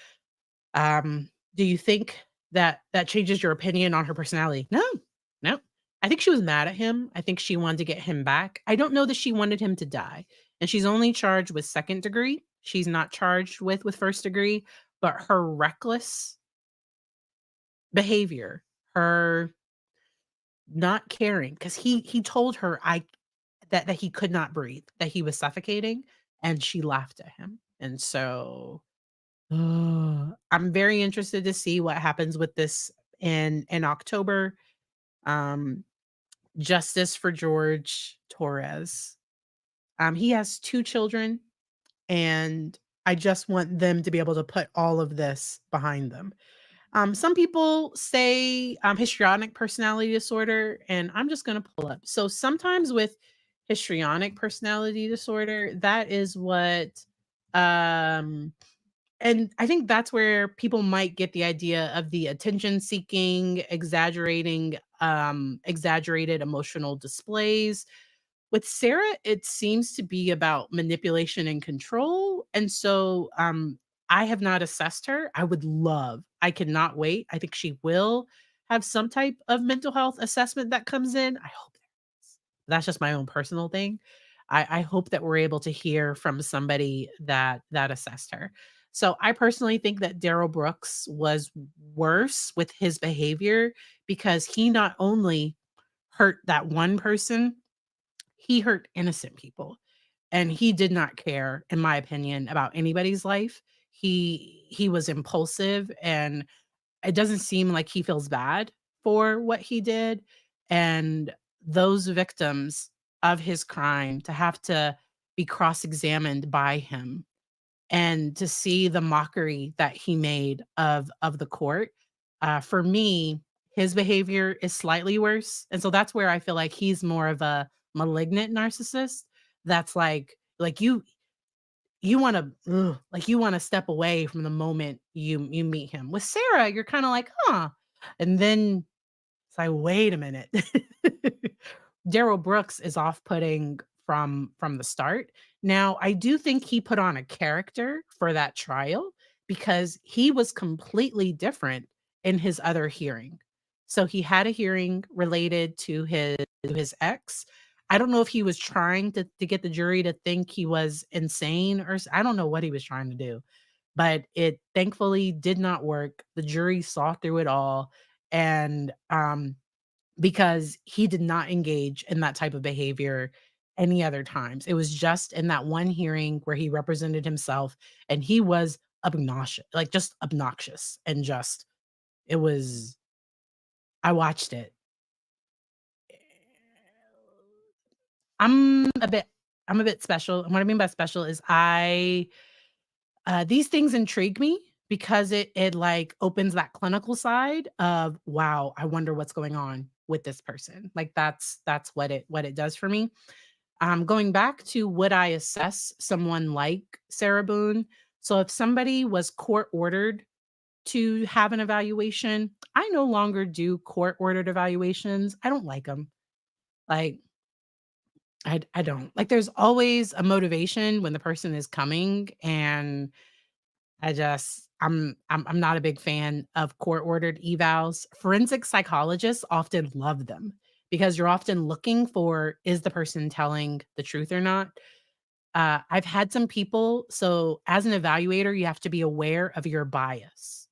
[SPEAKER 1] Do you think that that changes your opinion on her personality? No, no. I think she was mad at him. I think she wanted to get him back. I don't know that she wanted him to die. And she's only charged with second degree. She's not charged with first degree, but her reckless behavior, her not caring, because he told her that he could not breathe, that he was suffocating, and she laughed at him. And so, I'm very interested to see what happens with this in October. Um, Justice for George Torres. He has 2 children, and I just want them to be able to put all of this behind them. Some people say histrionic personality disorder, and I'm just going to pull up. So sometimes with histrionic personality disorder, that is what, um, and I think that's where people might get the idea of the attention seeking, exaggerated emotional displays. With Sarah, it seems to be about manipulation and control, and so, I have not assessed her. I cannot wait. I think she will have some type of mental health assessment that comes in. I hope there is. That's just my own personal thing. I hope that we're able to hear from somebody that assessed her. So, I personally think that Darrell Brooks was worse with his behavior because he not only hurt that one person, he hurt innocent people, and he did not care, in my opinion, about anybody's life. He was impulsive, and it doesn't seem like he feels bad for what he did, and those victims of his crime to have to be cross-examined by him and to see the mockery that he made of the court, for me, his behavior is slightly worse, and so that's where I feel like he's more of a malignant narcissist that's like you wanna like, you wanna step away from the moment you meet him. With Sarah, you're kinda like, "Huh," and then it's like, "Wait a minute." Darrell Brooks is off-putting from the start. Now, I do think he put on a character for that trial because he was completely different in his other hearing. So he had a hearing related to his ex. I don't know if he was trying to get the jury to think he was insane I don't know what he was trying to do, but it thankfully did not work. The jury saw through it all, and because he did not engage in that type of behavior any other times. It was just in that one hearing where he represented himself and he was obnoxious, like just obnoxious and just it was I watched it. I'm a bit I'm a bit special. And what I mean by special is these things intrigue me because it like opens that clinical side of wow, I wonder what's going on with this person. Like that's what it does for me. Going back to would I assess someone like Sarah Boone? So if somebody was court ordered to have an evaluation, I no longer do court ordered evaluations. I don't like them. Like I don't. Like there's always a motivation when the person is coming and I'm not a big fan of court ordered evals. Forensic psychologists often love them because you're often looking for is the person telling the truth or not. I've had some people, so as an evaluator, you have to be aware of your bias.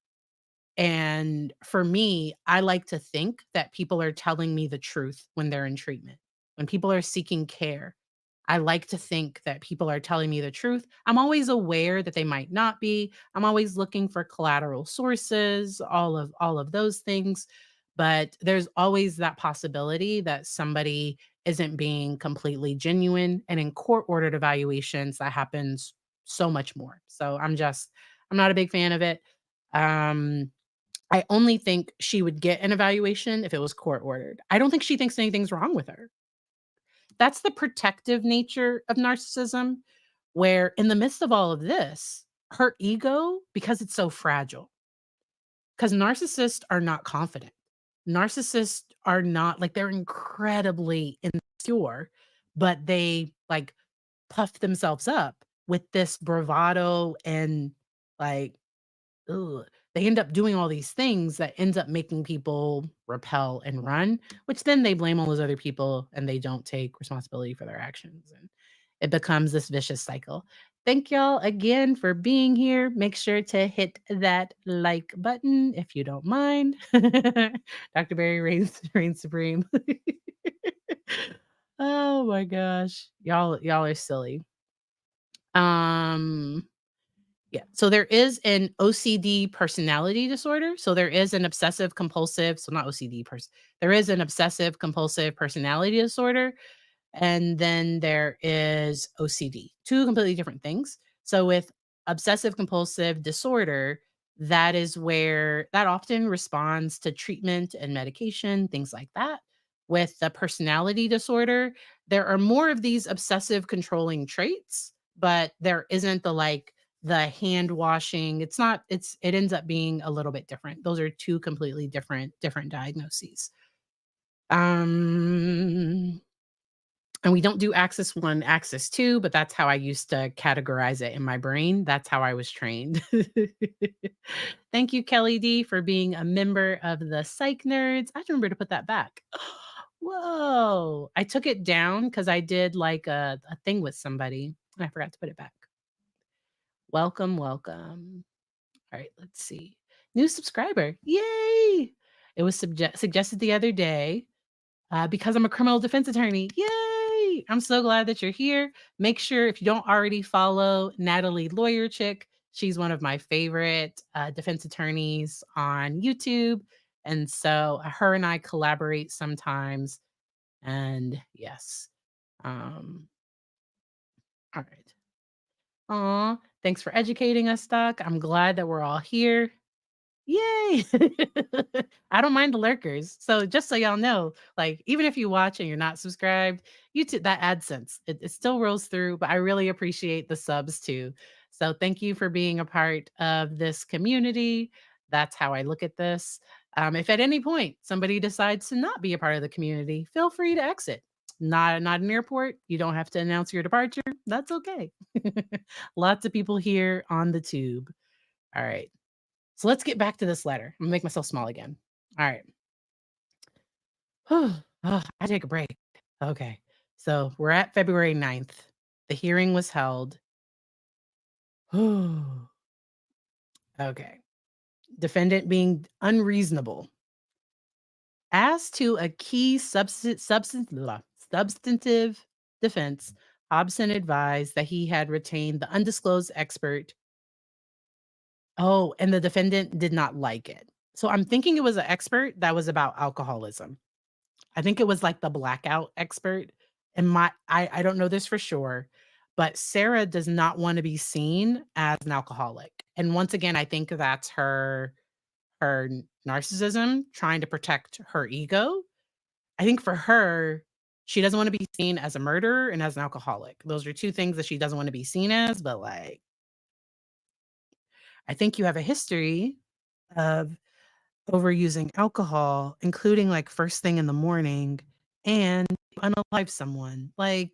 [SPEAKER 1] And for me, I like to think that people are telling me the truth when they're in treatment. When people are seeking care, I like to think that people are telling me the truth. I'm always aware that they might not be. I'm always looking for collateral sources, all of those things, but there's always that possibility that somebody isn't being completely genuine, and in court ordered evaluations that happens so much more. So I'm not a big fan of it. Um I only think she would get an evaluation if it was court ordered. I don't think she thinks anything's wrong with her. That's the protective nature of narcissism, where in the midst of all of this, her ego, because it's so fragile, because narcissists are not confident. Narcissists are not like they're incredibly insecure, but they like puff themselves up with this bravado and like ugh, they end up doing all these things that ends up making people repel and run, which then they blame all those other people and they don't take responsibility for their actions. And it becomes this vicious cycle. Thank y'all again for being here. Make sure to hit that like button if you don't mind. Dr. Barry reigns supreme. Oh my gosh. Y'all are silly. Um yeah. So there is an OCD personality disorder. So there is an obsessive compulsive, so not OCD person. There is an obsessive compulsive personality disorder. And then there is OCD, two completely different things. So with obsessive compulsive disorder, that is where that often responds to treatment and medication, things like that. With the personality disorder, there are more of these obsessive controlling traits, but there isn't the like the hand washing. It's not, it ends up being a little bit different. Those are two completely different diagnoses. Um and we don't do axis 1, axis 2, but that's how I used to categorize it in my brain. That's how I was trained. Thank you, Kelly D, for being a member of the Psych Nerds. I have to remember to put that back. Whoa. I took it down because I did like a thing with somebody. And I forgot to put it back. Welcome, welcome. All right, let's see. New subscriber. Yay. It was suggested the other day because I'm a criminal defense attorney. Yay! I'm so glad that you're here. Make sure if you don't already follow Natalie Lawyer Chick, she's one of my favorite defense attorneys on YouTube. And so her and I collaborate sometimes. And yes. All right. Aw, thanks for educating us, Doc. I'm glad that we're all here. Yay! I don't mind the lurkers. So just so y'all know, like even if you watch and you're not subscribed, YouTube that AdSense it still rolls through, but I really appreciate the subs too. So thank you for being a part of this community. That's how I look at this. If at any point somebody decides to not be a part of the community, feel free to exit. Not an airport. You don't have to announce your departure. That's okay. Lots of people here on the tube. All right. So let's get back to this letter. I'm gonna make myself small again. All right. I take a break. Okay. So we're at February 9th. The hearing was held. Okay. Defendant being unreasonable. As to a key substantive defense, Hobson advised that he had retained the undisclosed expert. Oh, and the defendant did not like it. So I'm thinking it was an expert that was about alcoholism. I think it was like the blackout expert. And I don't know this for sure, but Sarah does not want to be seen as an alcoholic. And once again, I think that's her narcissism trying to protect her ego. I think for her, she doesn't want to be seen as a murderer and as an alcoholic. Those are two things that she doesn't want to be seen as, but like I think you have a history of overusing alcohol, including, like, first thing in the morning, and you unalive someone. Like,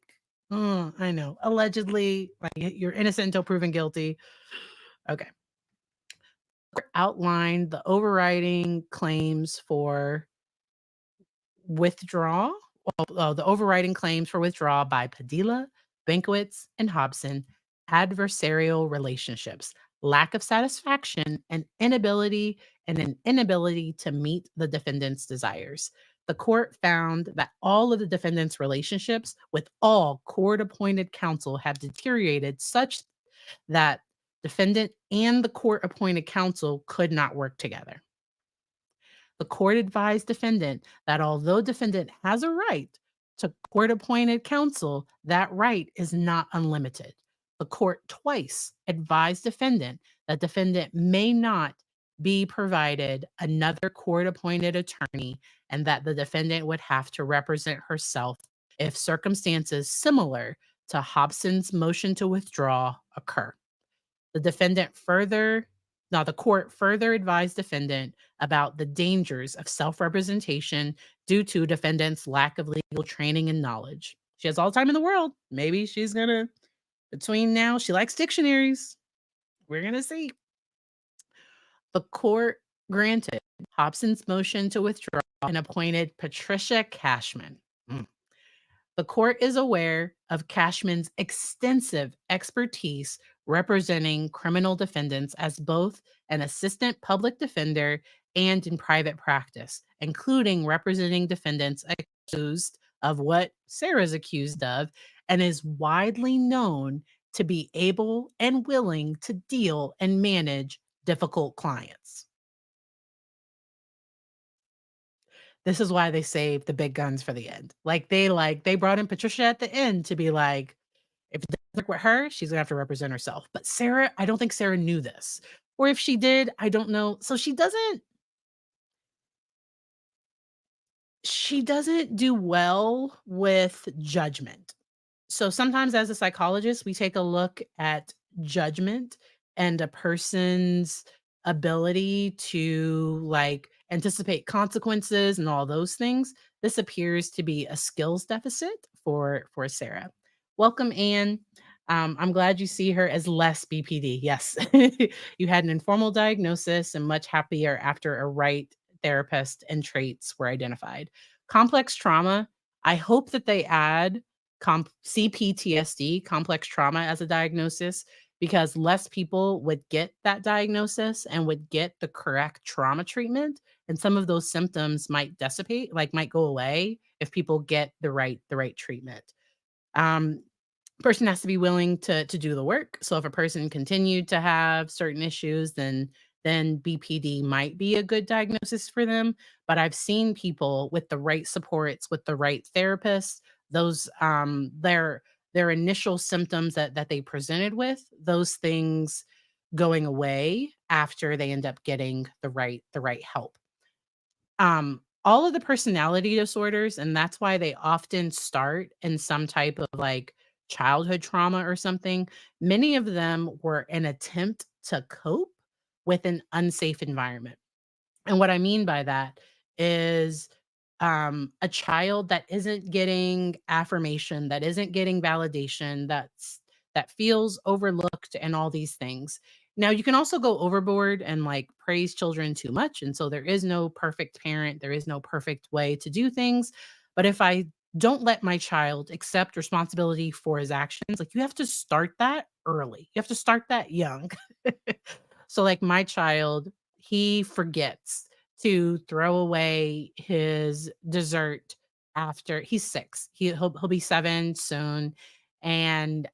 [SPEAKER 1] I know, allegedly, like, you're innocent until proven guilty. Okay. Outlined the overriding claims for withdrawal. The overriding claims for withdrawal by Padilla, Benkowitz, and Hobson, adversarial relationships, lack of satisfaction, and an inability to meet the defendant's desires. The court found that all of the defendant's relationships with all court-appointed counsel have deteriorated such that defendant and the court-appointed counsel could not work together. The court advised defendant that although defendant has a right to court-appointed counsel, that right is not unlimited. The court twice advised defendant that defendant may not be provided another court-appointed attorney and that the defendant would have to represent herself if circumstances similar to Hobson's motion to withdraw occur. The defendant further Now the court further advised defendant about the dangers of self-representation due to defendant's lack of legal training and knowledge. She has all the time in the world. Maybe she's gonna between now, she likes dictionaries. We're gonna see. The court granted Hobson's motion to withdraw and appointed Patricia Cashman. Mm. The court is aware of Cashman's extensive expertise representing criminal defendants as both an assistant public defender and in private practice, including representing defendants accused of what Sarah's accused of, and is widely known to be able and willing to deal and manage difficult clients. This is why they saved the big guns for the end. They brought in Patricia at the end to be like, if it doesn't work with her, she's gonna have to represent herself. But Sarah, I don't think Sarah knew this. Or if she did, I don't know. So she doesn't do well with judgment. So sometimes as a psychologist, we take a look at judgment and a person's ability to like anticipate consequences and all those things. This appears to be a skills deficit for Sarah. Welcome, Anne. I'm glad you see her as less BPD. Yes, you had an informal diagnosis and much happier after a right therapist and traits were identified. Complex trauma. I hope that they add CPTSD, complex trauma, as a diagnosis because less people would get that diagnosis and would get the correct trauma treatment. And some of those symptoms might dissipate, like might go away if people get the right treatment. Um, Person has to be willing to do the work. So if a person continued to have certain issues, then BPD might be a good diagnosis for them. But I've seen people with the right supports, with the right therapists, those their initial symptoms that they presented with, those things going away after they end up getting the right help. All of the personality disorders, and that's why they often start in some type of like childhood trauma or something. Many of them were an attempt to cope with an unsafe environment. And what I mean by that is a child that isn't getting affirmation, that isn't getting validation, that feels overlooked and all these things. Now, you can also go overboard and like praise children too much. And so there is no perfect parent, there is no perfect way to do things. But if I don't let my child accept responsibility for his actions, like you have to start that early, you have to start that young. So, like my child, he forgets to throw away his dessert after he's 6. He'll be 7 soon, and,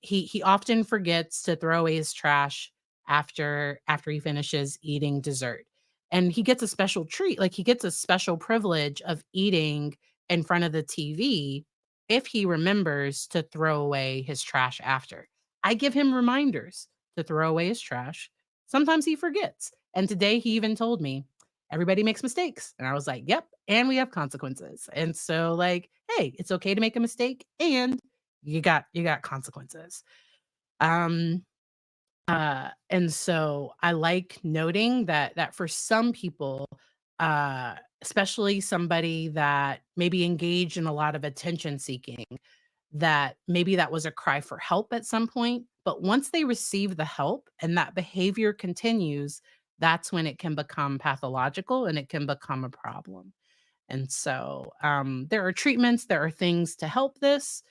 [SPEAKER 1] he often forgets to throw away his trash after he finishes eating dessert, and he gets a special treat, like, he gets a special privilege of eating in front of the TV if he remembers to throw away his trash after. I give him reminders to throw away his trash. Sometimes he forgets, and today he even told me, "Everybody makes mistakes." And I was like, "Yep, and we have consequences." And so, like, hey, it's okay to make a mistake, and you got consequences. Um and so I like noting that for some people, especially somebody that maybe engaged in a lot of attention seeking, that maybe that was a cry for help at some point, but once they receive the help and that behavior continues, that's when it can become pathological and it can become a problem. And so there are treatments, there are things to help this.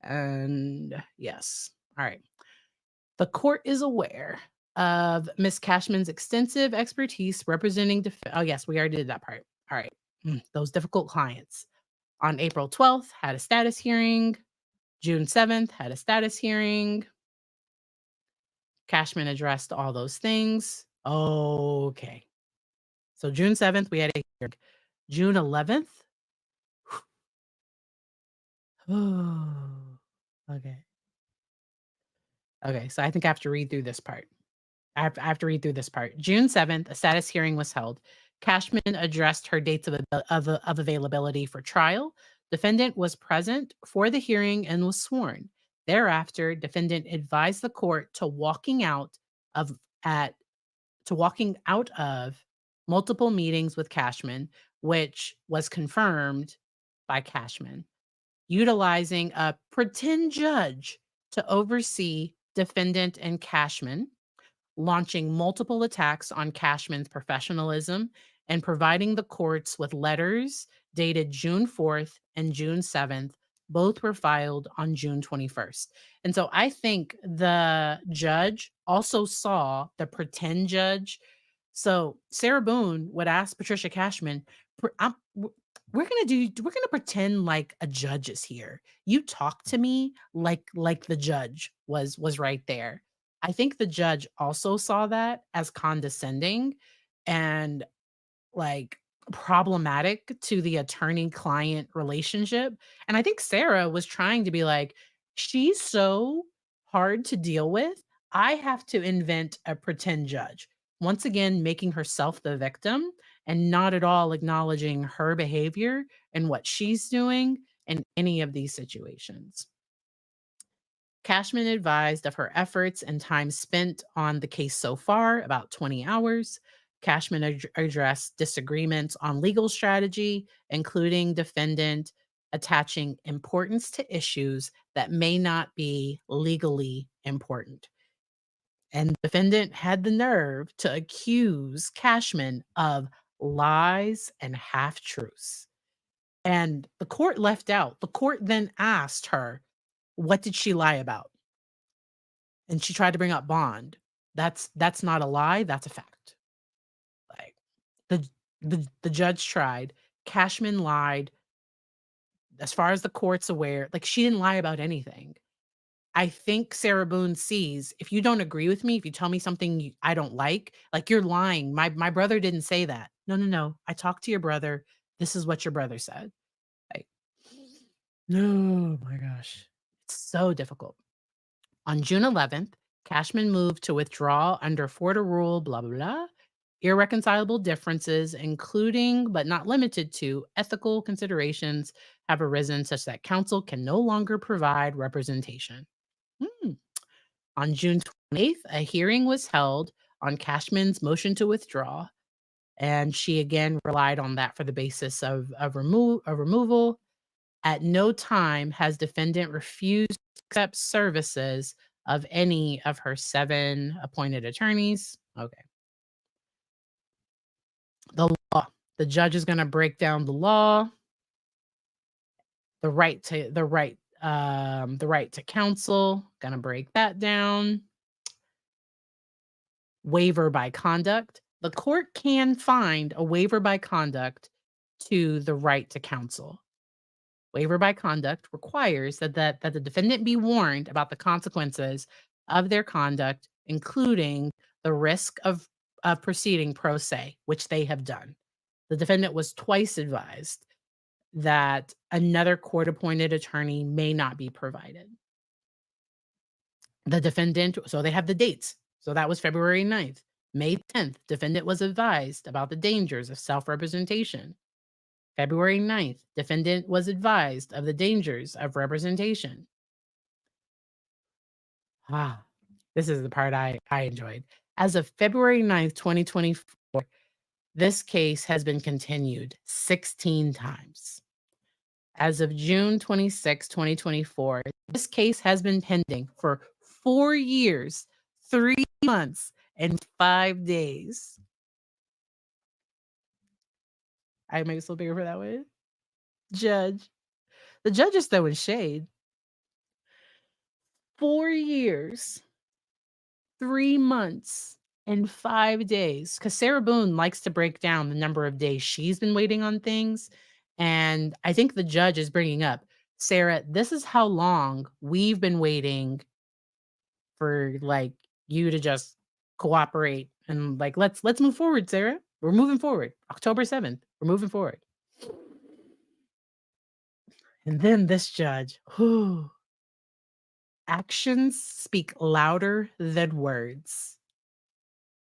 [SPEAKER 1] And yes. All right. The court is aware of Miss Cashman's extensive expertise representing oh yes, we already did that part. All right. Those difficult clients. On April 12th, had a status hearing. June 7th, had a status hearing. Cashman addressed all those things. Okay. So June 7th, we had a hearing. June 11th. Okay. Okay. So I think I have to read through this part. I have to read through this part. June 7th, a status hearing was held. Cashman addressed her dates of availability for trial. Defendant was present for the hearing and was sworn. Thereafter, defendant advised the court of at walking out of multiple meetings with Cashman, which was confirmed by Cashman, utilizing a pretend judge to oversee defendant and Cashman, launching multiple attacks on Cashman's professionalism and providing the courts with letters dated June 4th and June 7th. Both were filed on June 21st. And so I think the judge also saw the pretend judge. So Sarah Boone would ask Patricia Cashman, we're gonna pretend like a judge is here. You talk to me like the judge was right there. I think the judge also saw that as condescending and, like, problematic to the attorney-client relationship, and I think Sarah was trying to be like, "She's so hard to deal with, I have to invent a pretend judge." Once again, making herself the victim and not at all acknowledging her behavior and what she's doing in any of these situations. Cashman advised of her efforts and time spent on the case so far, about 20 hours. Cashman addressed disagreements on legal strategy, including defendant attaching importance to issues that may not be legally important. And defendant had the nerve to accuse Cashman of lies and half truths. And the court left out. The court then asked her, what did she lie about? And she tried to bring up bond. That's not a lie, that's a fact. Like, the the judge tried. Cashman lied. As far as the court's aware, like, she didn't lie about anything. I think Sarah Boone sees, if you don't agree with me, if you tell me something I don't like you're lying. My brother didn't say that. No, no, no. I talked to your brother. This is what your brother said. Like, oh my gosh. It's so difficult. On June 11th, Cashman moved to withdraw under Florida rule, blah, blah, blah. Irreconcilable differences, including but not limited to ethical considerations, have arisen such that counsel can no longer provide representation. Hmm. On June 28th, a hearing was held on Cashman's motion to withdraw, and she again relied on that for the basis of removal. At no time has defendant refused to accept services of any of her 7 appointed attorneys. Okay. The law. The judge is gonna break down the law, the right to counsel, gonna break that down. Waiver by conduct. The court can find a waiver by conduct to the right to counsel. Waiver by conduct requires that the defendant be warned about the consequences of their conduct, including the risk of proceeding pro se, which they have done. The defendant was twice advised that another court-appointed attorney may not be provided. The defendant, so they have the dates. So that was February 9th. May 10th, defendant was advised about the dangers of self-representation. February 9th, defendant was advised of the dangers of representation. This is the part I enjoyed. As of February 9th, 2024, this case has been continued 16 times. As of June 26, 2024, this case has been pending for 4 years, 3 months, and 5 days. I make it so bigger for that one. Judge. The judge is throwing shade. 4 years, 3 months, and 5 days. Because Sarah Boone likes to break down the number of days she's been waiting on things. And I think the judge is bringing up, Sarah, this is how long we've been waiting for like you to just cooperate and like let's move forward, Sarah. We're moving forward. October 7th. We're moving forward. And then this judge, actions speak louder than words.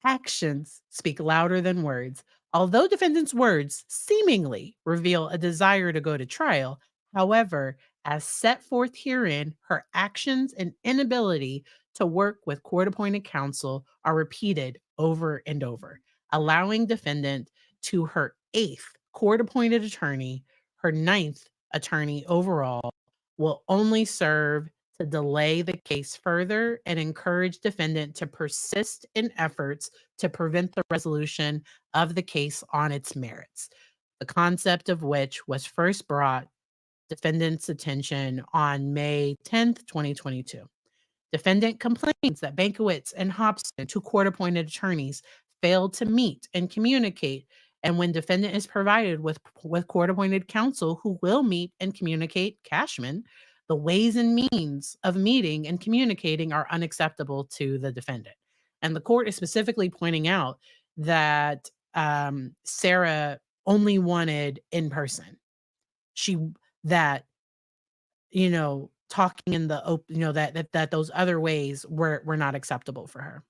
[SPEAKER 1] Actions speak louder than words. Although defendant's words seemingly reveal a desire to go to trial, however, as set forth herein, her actions and inability to work with court-appointed counsel are repeated over and over, allowing defendant to her 8th court-appointed attorney, her 9th attorney overall, will only serve to delay the case further and encourage defendant to persist in efforts to prevent the resolution of the case on its merits, the concept of which was first brought defendant's attention on May 10th, 2022. Defendant complains that Bankowitz and Hobson, 2 court-appointed attorneys, failed to meet and communicate, and when defendant is provided with court-appointed counsel who will meet and communicate, Cashman, the ways and means of meeting and communicating are unacceptable to the defendant. And the court is specifically pointing out that Sarah only wanted in person. Talking in the open, that those other ways were not acceptable for her.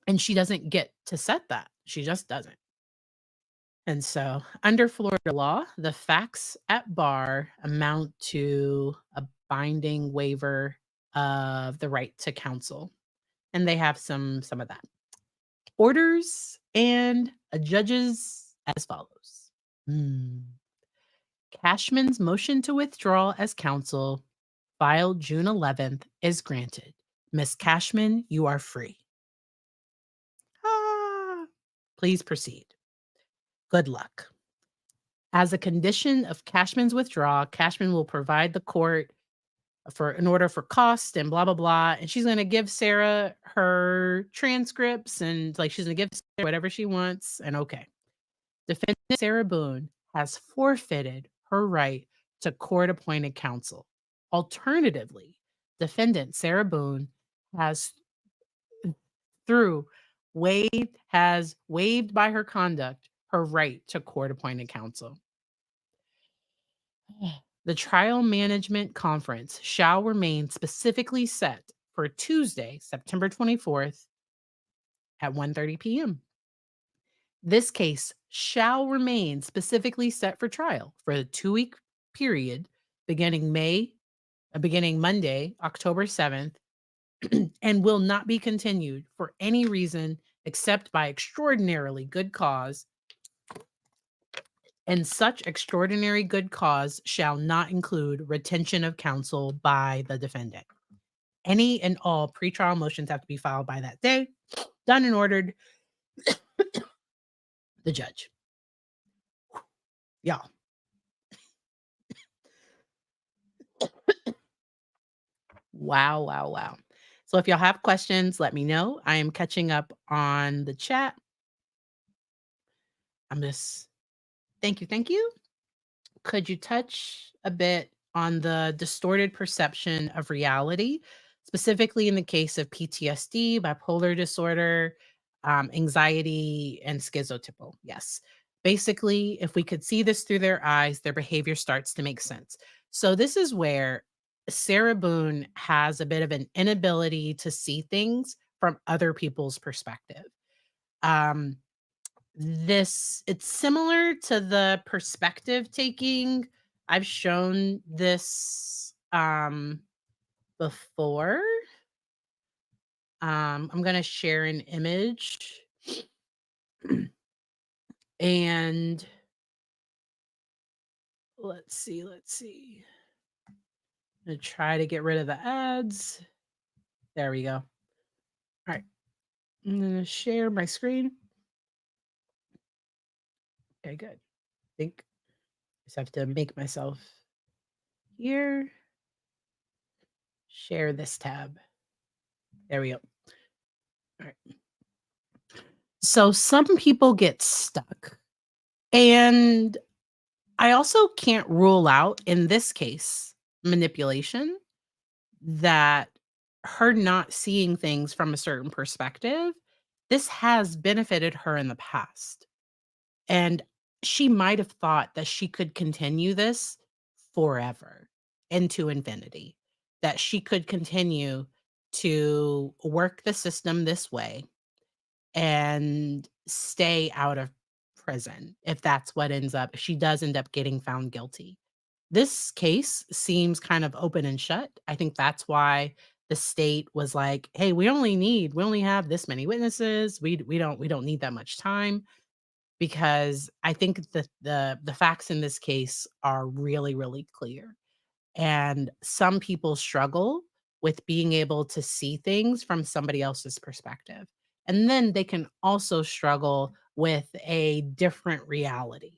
[SPEAKER 1] And she doesn't get to set that. She just doesn't. And so, under Florida law, the facts at bar amount to a binding waiver of the right to counsel. And they have some of that. Orders and judges as follows. Cashman's motion to withdraw as counsel, filed June 11th, is granted. Miss Cashman, you are free. Please proceed. Good luck. As a condition of Cashman's withdrawal, Cashman will provide the court in order for cost and blah, blah, blah. And she's going to give Sarah her transcripts and she's going to give Sarah whatever she wants. And okay. Defendant Sarah Boone has forfeited her right to court-appointed counsel. Alternatively, defendant Sarah Boone has waived by her conduct her right to court-appointed counsel. The trial management conference shall remain specifically set for Tuesday, September 24th at 1:30 p.m. This case shall remain specifically set for trial for the 2-week period beginning Monday, October 7th, and will not be continued for any reason except by extraordinarily good cause, and such extraordinary good cause shall not include retention of counsel by the defendant. Any and all pretrial motions have to be filed by that day, done and ordered. The judge. Y'all. Wow. So if y'all have questions, let me know. I am catching up on the chat. Thank you. could you touch a bit on the distorted perception of reality, specifically in the case of PTSD, bipolar disorder, anxiety, and schizotypal? Yes. Basically, if we could see this through their eyes, their behavior starts to make sense. So, this is where Sarah Boone has a bit of an inability to see things from other people's perspective. Um, it's similar to the perspective taking. I've shown this before. I'm gonna share an image and let's see. I'm gonna try to get rid of the ads. There we go. All right. I'm gonna share my screen. Okay, good. I think just have to make myself here. Share this tab. There we go. All right. So some people get stuck. And I also can't rule out in this case manipulation, that her not seeing things from a certain perspective, this has benefited her in the past. And she might have thought that she could continue this forever into infinity, that she could continue to work the system this way and stay out of prison if that's what ends up if she does end up getting found guilty. This case seems kind of open and shut. I think that's why the state was like, "Hey, we only have this many witnesses. We don't need that much time." Because I think the facts in this case are really, really clear. And some people struggle with being able to see things from somebody else's perspective. And then they can also struggle with a different reality.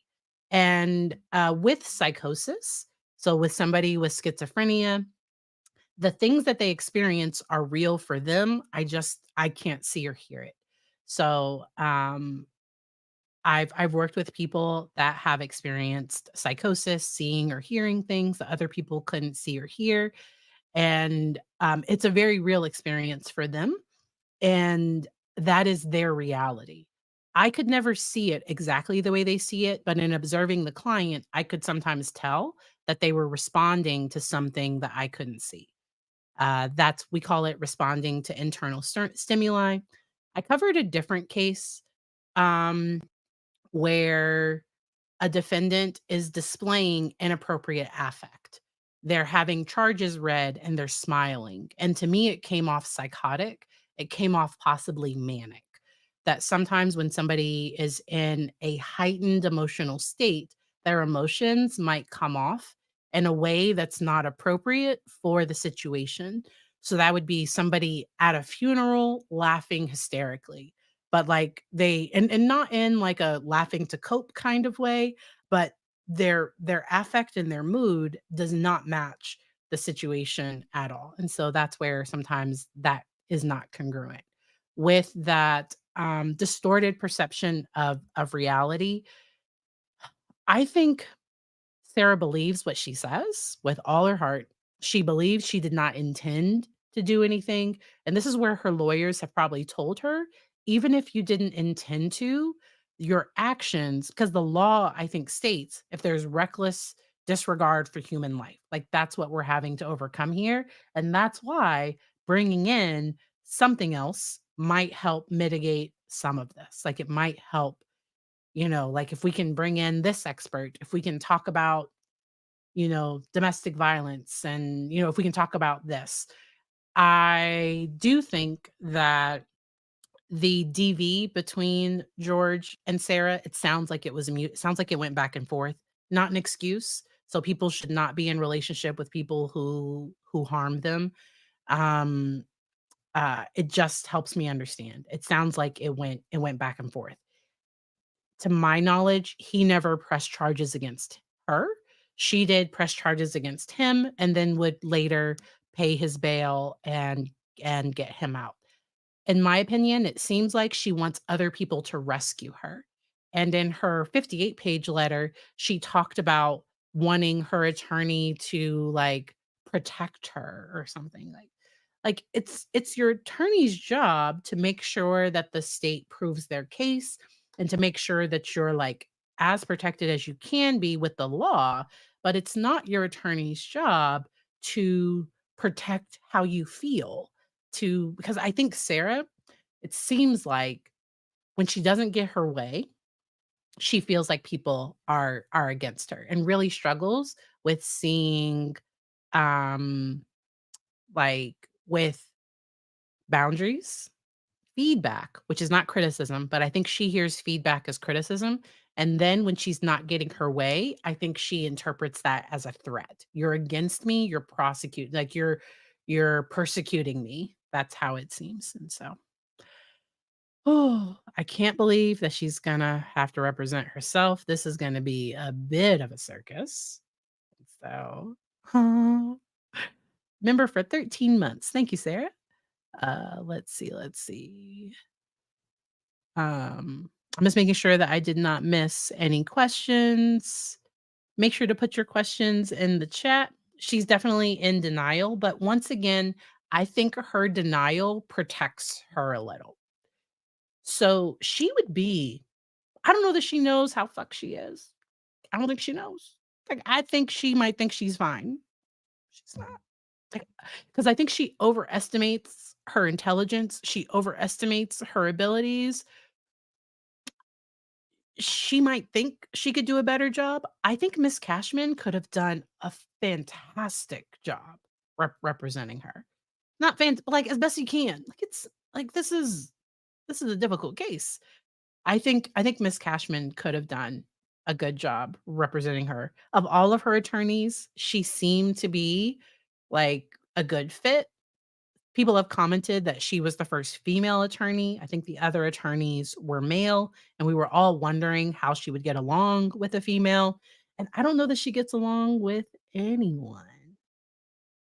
[SPEAKER 1] And with psychosis, so with somebody with schizophrenia, the things that they experience are real for them. I can't see or hear it. So I've worked with people that have experienced psychosis, seeing or hearing things that other people couldn't see or hear, and it's a very real experience for them, and that is their reality. I could never see it exactly the way they see it, but in observing the client, I could sometimes tell that they were responding to something that I couldn't see. That's we call it responding to internal stimuli. I covered a different case. Um, where a defendant is displaying inappropriate affect. They're having charges read and they're smiling. And to me, it came off psychotic. It came off possibly manic. That sometimes when somebody is in a heightened emotional state, their emotions might come off in a way that's not appropriate for the situation. So that would be somebody at a funeral laughing hysterically, but like and not in like a laughing to cope kind of way, but their affect and their mood does not match the situation at all. And so that's where sometimes that is not congruent with that distorted perception of reality. I think Sarah believes what she says with all her heart. She believes she did not intend to do anything. And this is where her lawyers have probably told her, even if you didn't intend to, your actions, because the law, I think, states if there's reckless disregard for human life, like that's what we're having to overcome here. And that's why bringing in something else might help mitigate some of this. Like it might help, like if we can bring in this expert, if we can talk about domestic violence and, if we can talk about this. I do think that the DV between George and Sarah, it sounds like it was it sounds like it went back and forth, not an excuse. So people should not be in relationship with people who harm them. Um, it just helps me understand. It sounds like it went back and forth. To my knowledge, he never pressed charges against her. She did press charges against him and then would later pay his bail and get him out. In my opinion, it seems like she wants other people to rescue her. And in her 58-page letter, she talked about wanting her attorney to like protect her or something like it's your attorney's job to make sure that the state proves their case and to make sure that you're like as protected as you can be with the law, but it's not your attorney's job to protect how you feel to because I think Sarah, it seems like when she doesn't get her way, she feels like people are against her and really struggles with seeing um like with boundaries, feedback, which is not criticism, but I think she hears feedback as criticism. And then when she's not getting her way, I think she interprets that as a threat. You're against me, you're prosecuting, like you're persecuting me. That's how it seems. And so, oh, I can't believe that she's gonna have to represent herself. This is gonna be a bit of a circus. So, member for 13 months. Thank you, Sarah. Let's see. I'm just making sure that I did not miss any questions. Make sure to put your questions in the chat. She's definitely in denial, but once again, I think her denial protects her a little. So she would be, I don't know that she knows how fucked she is. I don't think she knows. Like, I think she might think she's fine. She's not. Because I think she overestimates her intelligence. She overestimates her abilities. She might think she could do a better job. I think Miss Cashman could have done a fantastic job representing her. Not but like as best you can. Like it's like this is a difficult case. I think Miss Cashman could have done a good job representing her. Of all of her attorneys, she seemed to be like a good fit. People have commented that she was the first female attorney. I think the other attorneys were male, and we were all wondering how she would get along with a female. And I don't know that she gets along with anyone.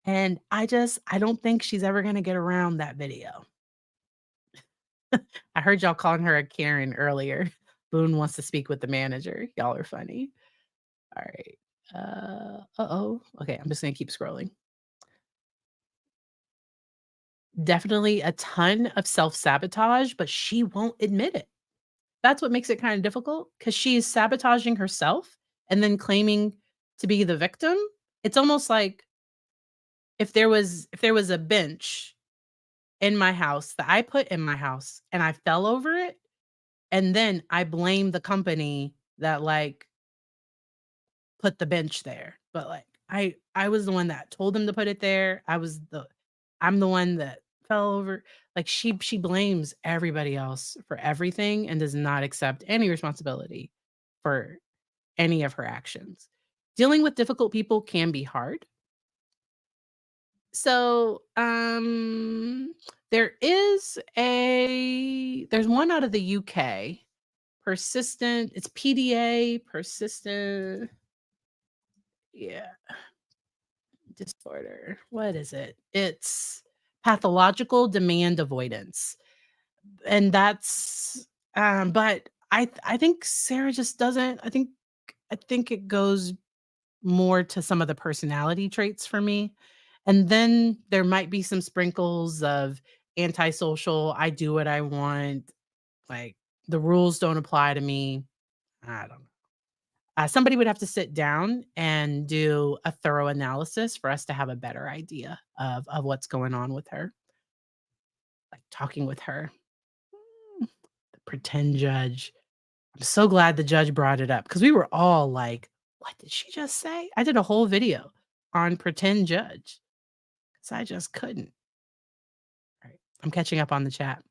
[SPEAKER 1] And I don't think she's ever going to get around that video. I heard y'all calling her a Karen earlier. Boone wants to speak with the manager. Y'all are funny. All right. Uh-oh. Okay, I'm just going to keep scrolling. Definitely a ton of self-sabotage, but she won't admit it. That's what makes it kind of difficult because she is sabotaging herself and then claiming to be the victim. It's almost like if there was a bench in my house that I put in my house and I fell over it, and then I blame the company that like put the bench there. But like I was the one that told them to put it there. I'm the one that fell over. Like she blames everybody else for everything and does not accept any responsibility for any of her actions. Dealing with difficult people can be hard. So, there's one out of the UK, persistent, it's PDA, persistent, yeah, disorder. What is it? It's pathological demand avoidance. And that's but I think Sarah just doesn't I think it goes more to some of the personality traits for me. And then there might be some sprinkles of antisocial, I do what I want, like the rules don't apply to me. I don't know. Somebody would have to sit down and do a thorough analysis for us to have a better idea of what's going on with her, like talking with her. The pretend judge. I'm so glad the judge brought it up because we were all like, what did she just say? I did a whole video on pretend judge because I just couldn't. All right. I'm catching up on the chat.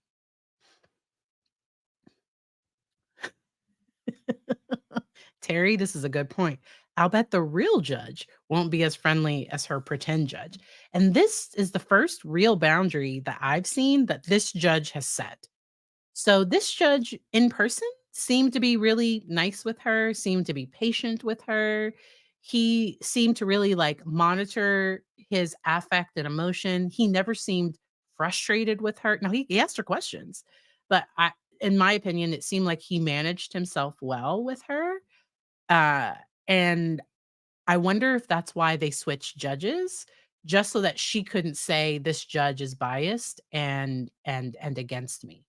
[SPEAKER 1] Terry, this is a good point. I'll bet the real judge won't be as friendly as her pretend judge. And this is the first real boundary that I've seen that this judge has set. So this judge in person seemed to be really nice with her, seemed to be patient with her. He seemed to really like monitor his affect and emotion. He never seemed frustrated with her. Now he asked her questions, but in my opinion, it seemed like he managed himself well with her. Uh, and I wonder if that's why they switched judges, just so that she couldn't say this judge is biased and against me.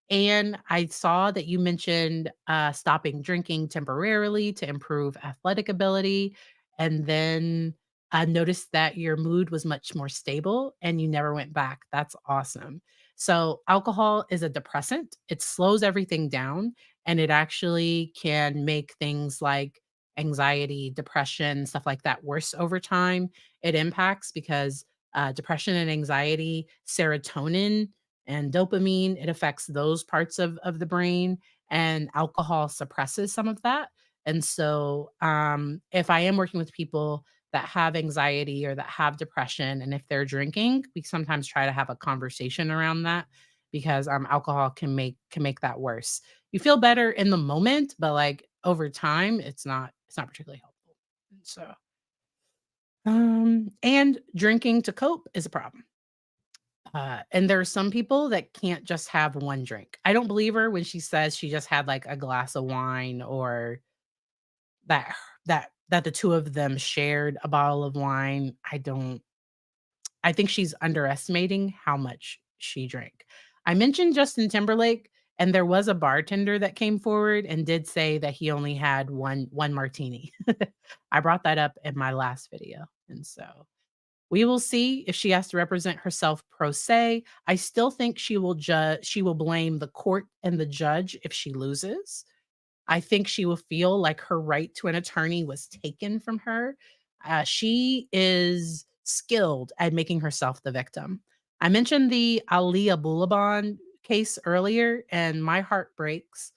[SPEAKER 1] And I saw that you mentioned stopping drinking temporarily to improve athletic ability, and then I noticed that your mood was much more stable and you never went back. That's awesome. So alcohol is a depressant. It slows everything down and it actually can make things like anxiety, depression, stuff like that worse over time. It impacts because depression and anxiety, serotonin and dopamine, it affects those parts of the brain, and alcohol suppresses some of that. And so, if I am working with people that have anxiety or that have depression, and if they're drinking, we sometimes try to have a conversation around that because alcohol can make that worse. You feel better in the moment, but like over time, it's not particularly helpful. And so, and drinking to cope is a problem. And there are some people that can't just have one drink. I don't believe her when she says she just had like a glass of wine or that that the two of them shared a bottle of wine. I think she's underestimating how much she drank. I mentioned Justin Timberlake, and there was a bartender that came forward and did say that he only had one martini. I brought that up in my last video, and so we will see if she has to represent herself pro se. I still think she will blame the court and the judge if she loses. I think she will feel like her right to an attorney was taken from her. She is skilled at making herself the victim. I mentioned the Aliyah Boulabon case earlier, and my heart breaks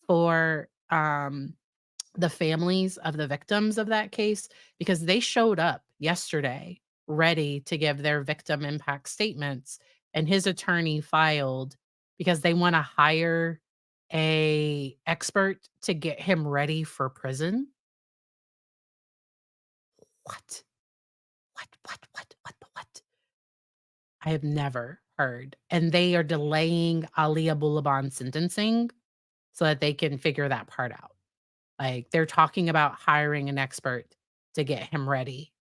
[SPEAKER 1] for the families of the victims of that case because they showed up yesterday ready to give their victim impact statements, and his attorney filed because they want to hire a expert to get him ready for prison. What? What? I have never heard. And they are delaying Aliyah Boulabon's sentencing so that they can figure that part out. Like they're talking about hiring an expert to get him ready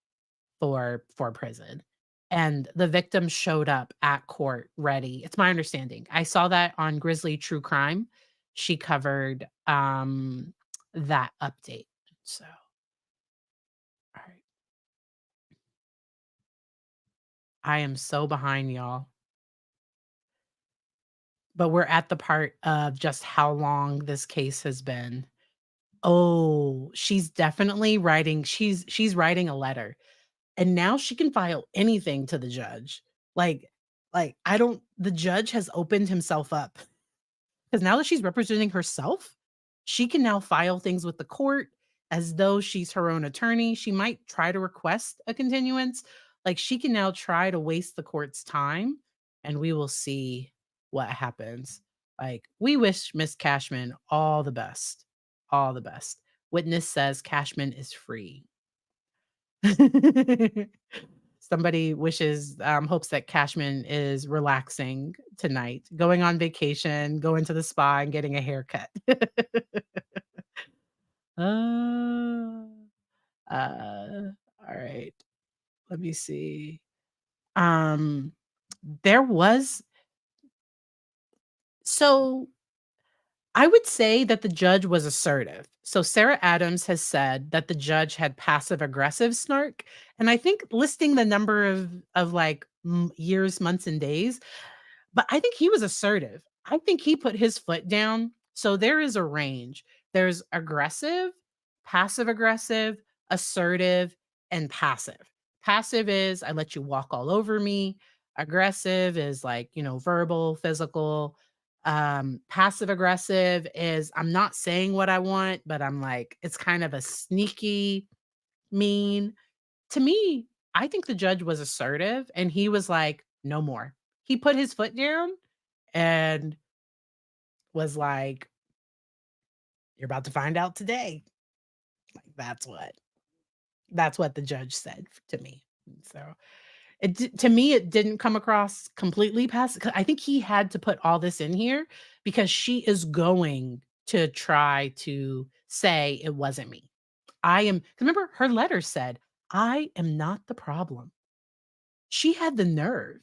[SPEAKER 1] for prison. And the victim showed up at court ready. It's my understanding. I saw that on Grizzly True Crime. She covered that update. So, all right. I am so behind y'all. But we're at the part of just how long this case has been. Oh, she's definitely writing she's writing a letter. And now she can file anything to the judge. Like I don't the judge has opened himself up. Because now that she's representing herself, she can now file things with the court as though she's her own attorney. She might try to request a continuance. Like she can now try to waste the court's time, and we will see what happens. Like we wish Miss Cashman all the best. All the best. Witness says Cashman is free. Somebody hopes that Cashman is relaxing tonight, going on vacation, going to the spa, and getting a haircut. Uh, all right. Let me see. Um, there was so I would say that the judge was assertive. So Sarah Adams has said that the judge had passive aggressive snark, and I think listing the number of like years, months, and days, but I think he was assertive. I think he put his foot down. So there is a range. There's aggressive, passive aggressive, assertive, and passive. Passive is I let you walk all over me. Aggressive is like, verbal, physical. Passive aggressive is I'm not saying what I want, but I'm like, it's kind of a sneaky, mean. To me, I think the judge was assertive and he was like, no more. He put his foot down and was like, "You're about to find out today." Like that's what the judge said to me. So to me, it didn't come across completely passive. 'Cause I think he had to put all this in here because she is going to try to say it wasn't me. remember her letter said, "I am not the problem." She had the nerve.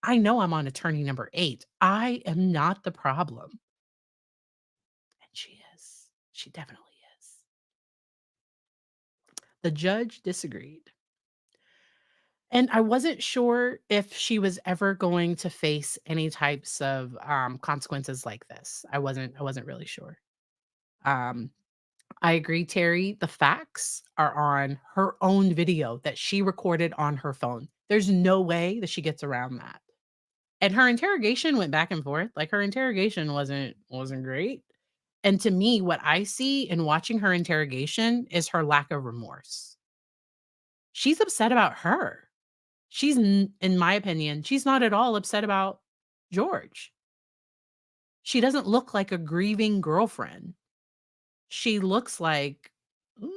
[SPEAKER 1] I know I'm on attorney number 8. I am not the problem. And she is. She definitely is. The judge disagreed. And I wasn't sure if she was ever going to face any types of consequences like this. I wasn't really sure. Um, I agree, Terry. The facts are on her own video that she recorded on her phone. There's no way that she gets around that. And her interrogation went back and forth. Like her interrogation wasn't great. And to me, what I see in watching her interrogation is her lack of remorse. She's upset about her. In my opinion, she's not at all upset about George. She doesn't look like a grieving girlfriend. She looks like mm,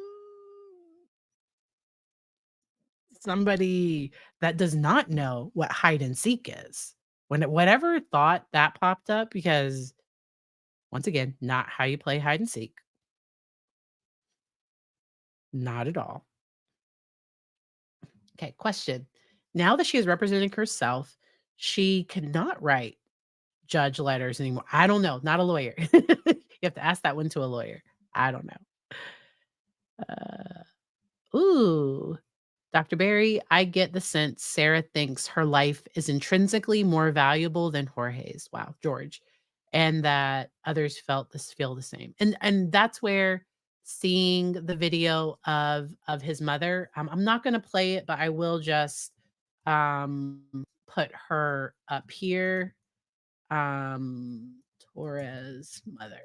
[SPEAKER 1] somebody that does not know what hide and seek is. Whatever thought that popped up, because once again, not how you play hide and seek. Not at all. Okay, question. Now that she is representing herself, she cannot write judge letters anymore. I don't know, not a lawyer. You have to ask that one to a lawyer. I don't know. Ooh, Dr. Barry, I get the sense Sarah thinks her life is intrinsically more valuable than Jorge's. Wow, George. And that others feel the same. And that's where seeing the video of his mother, I'm not going to play it, but I will just um put her up here. Torres mother.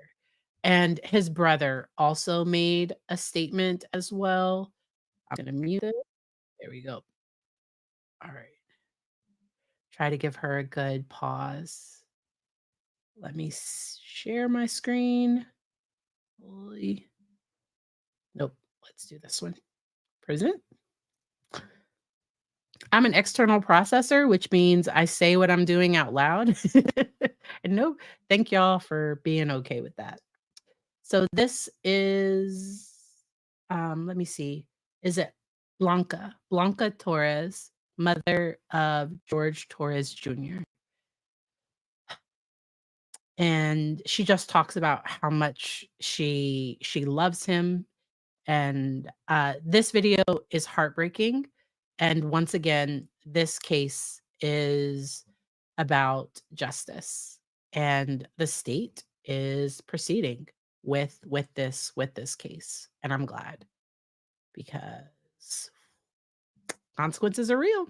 [SPEAKER 1] And his brother also made a statement as well. I'm gonna mute it. There we go. All right. Try to give her a good pause. Let me share my screen. Holy. Nope. Let's do this one. Present. I'm an external processor, which means I say what I'm doing out loud. And no, thank y'all for being okay with that. So this is, let me see. Is it Blanca? Blanca Torres, mother of George Torres Jr. And she just talks about how much she loves him. And this video is heartbreaking. And once again, this case is about justice, and the state is proceeding with this case, and I'm glad, because consequences are real.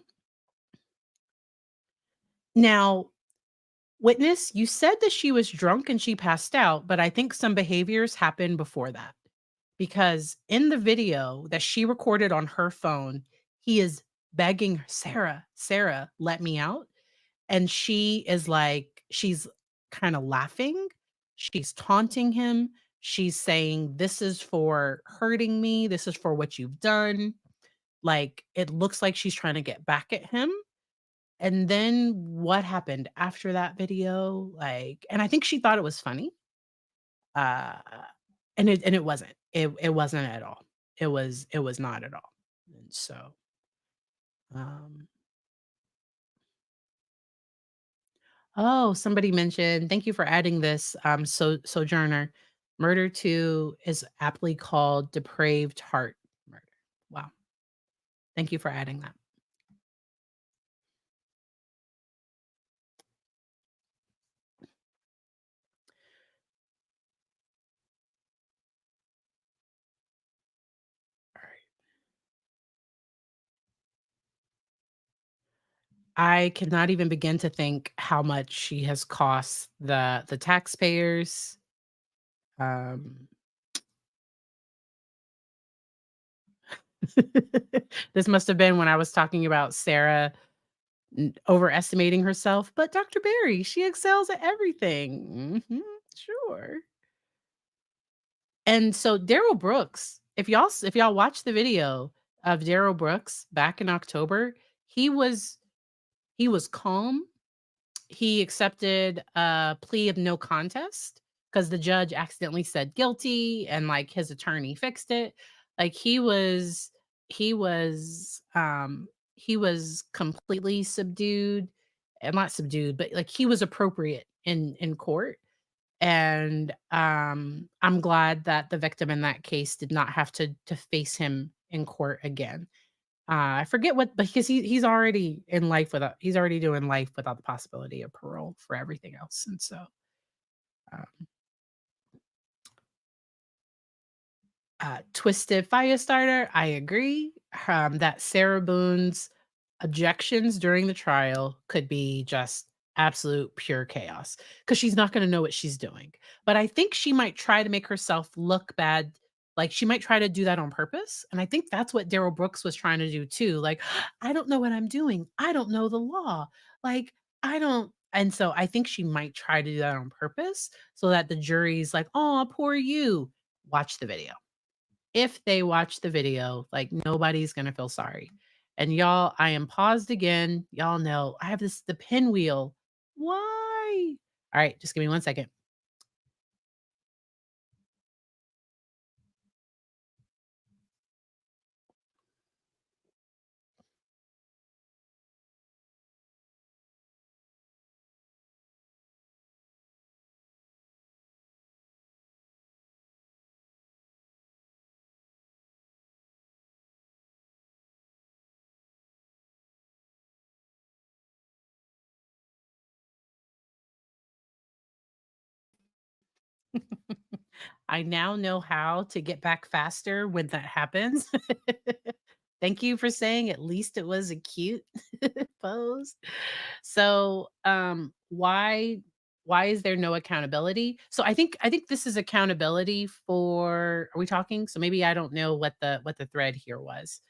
[SPEAKER 1] Now, witness, you said that she was drunk and she passed out, but I think some behaviors happened before that, because in the video that she recorded on her phone, he is begging Sarah, let me out. And she is like, she's kind of laughing. She's taunting him. She's saying, "This is for hurting me. This is for what you've done." Like, it looks like she's trying to get back at him. And then what happened after that video? Like, and I think she thought it was funny. Uh, and it wasn't. It wasn't at all. It was not at all. And so, um, oh, somebody mentioned, thank you for adding this, Sojourner. Murder 2 is aptly called depraved heart murder. Wow. Thank you for adding that. All right. I cannot even begin to think how much she has cost the taxpayers. Um, this must have been when I was talking about Sarah overestimating herself, but Dr. Barry, she excels at everything. Sure. And so Daryl Brooks, if y'all watch the video of Daryl Brooks back in October, he was calm. He accepted a plea of no contest because the judge accidentally said guilty, and like his attorney fixed it. Like he was um he was completely subdued, and not subdued, but like he was appropriate in court. And I'm glad that the victim in that case did not have to face him in court again. I forget what, but because he's already in life without, he's already doing life without the possibility of parole for everything else. And so um, Twisted Firestarter, I agree that Sarah Boone's objections during the trial could be just absolute pure chaos because she's not going to know what she's doing. But I think she might try to make herself look bad. Like she might try to do that on purpose. And I think that's what Daryl Brooks was trying to do too. Like, I don't know what I'm doing. I don't know the law. Like, I don't. And so I think she might try to do that on purpose so that the jury's like, oh, poor you. Watch the video. If they watch the video, like, nobody's gonna feel sorry. And y'all, I am paused again. Y'all know I have the pinwheel. Why? All right, just give me 1 second. I now know how to get back faster when that happens. Thank you for saying at least it was a cute pose. So, why is there no accountability? So I think this is accountability for, are we talking? So maybe I don't know what the thread here was.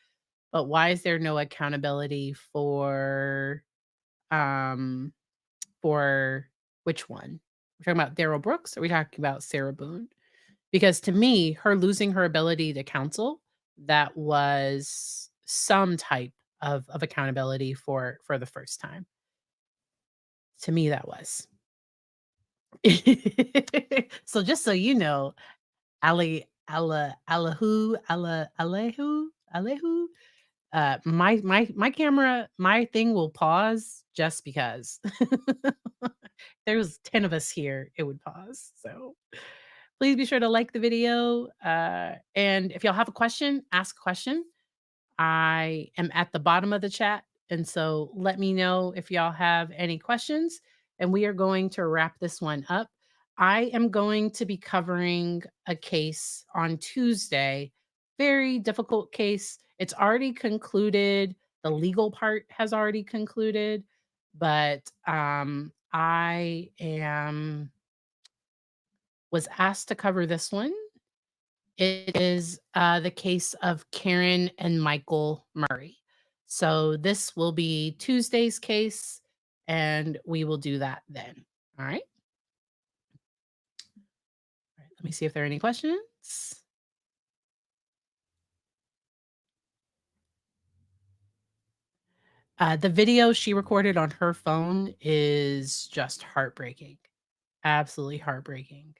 [SPEAKER 1] But why is there no accountability um for which one? We're talking about Daryl Brooks, or are we talking about Sarah Boone? Because to me, her losing her ability to counsel, that was some type of accountability for the first time. To me, that was. So just so you know, Ali Alehu, my camera, my thing will pause just because. There's 10 of us here, it would pause. So please be sure to like the video. And if y'all have a question, ask a question. I am at the bottom of the chat. And so let me know if y'all have any questions. And we are going to wrap this one up. I am going to be covering a case on Tuesday. Very difficult case. It's already concluded. The legal part has already concluded. But I am was asked to cover this one. It is the case of Karen and Michael Murray. So this will be Tuesday's case, and we will do that then. All right. All right. Let me see if there are any questions. The video she recorded on her phone is just heartbreaking. Absolutely heartbreaking.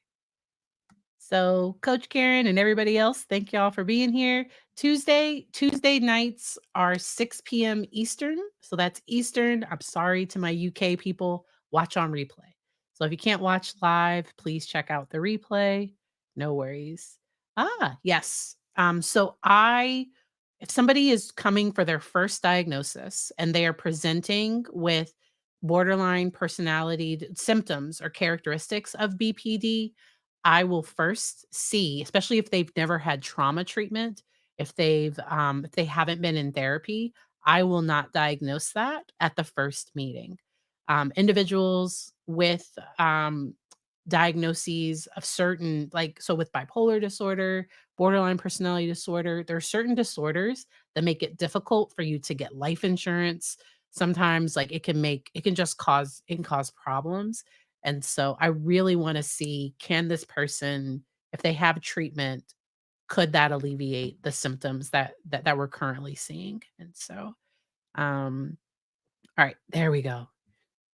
[SPEAKER 1] So, Coach Karen and everybody else, thank y'all for being here. Tuesday nights are 6 p.m. Eastern. So that's Eastern. I'm sorry to my UK people. Watch on replay. So if you can't watch live, please check out the replay. No worries. Yes. If somebody is coming for their first diagnosis and they are presenting with borderline personality symptoms or characteristics of BPD, I will first see, especially if they've never had trauma treatment, if they haven't been in therapy, I will not diagnose that at the first meeting. Individuals with diagnoses of certain, like, so with bipolar disorder, borderline personality disorder, there are certain disorders that make it difficult for you to get life insurance. Sometimes, like, it can just cause problems. And so I really want to see, can this person, if they have treatment, could that alleviate the symptoms that we're currently seeing? And so, um, all right, there we go.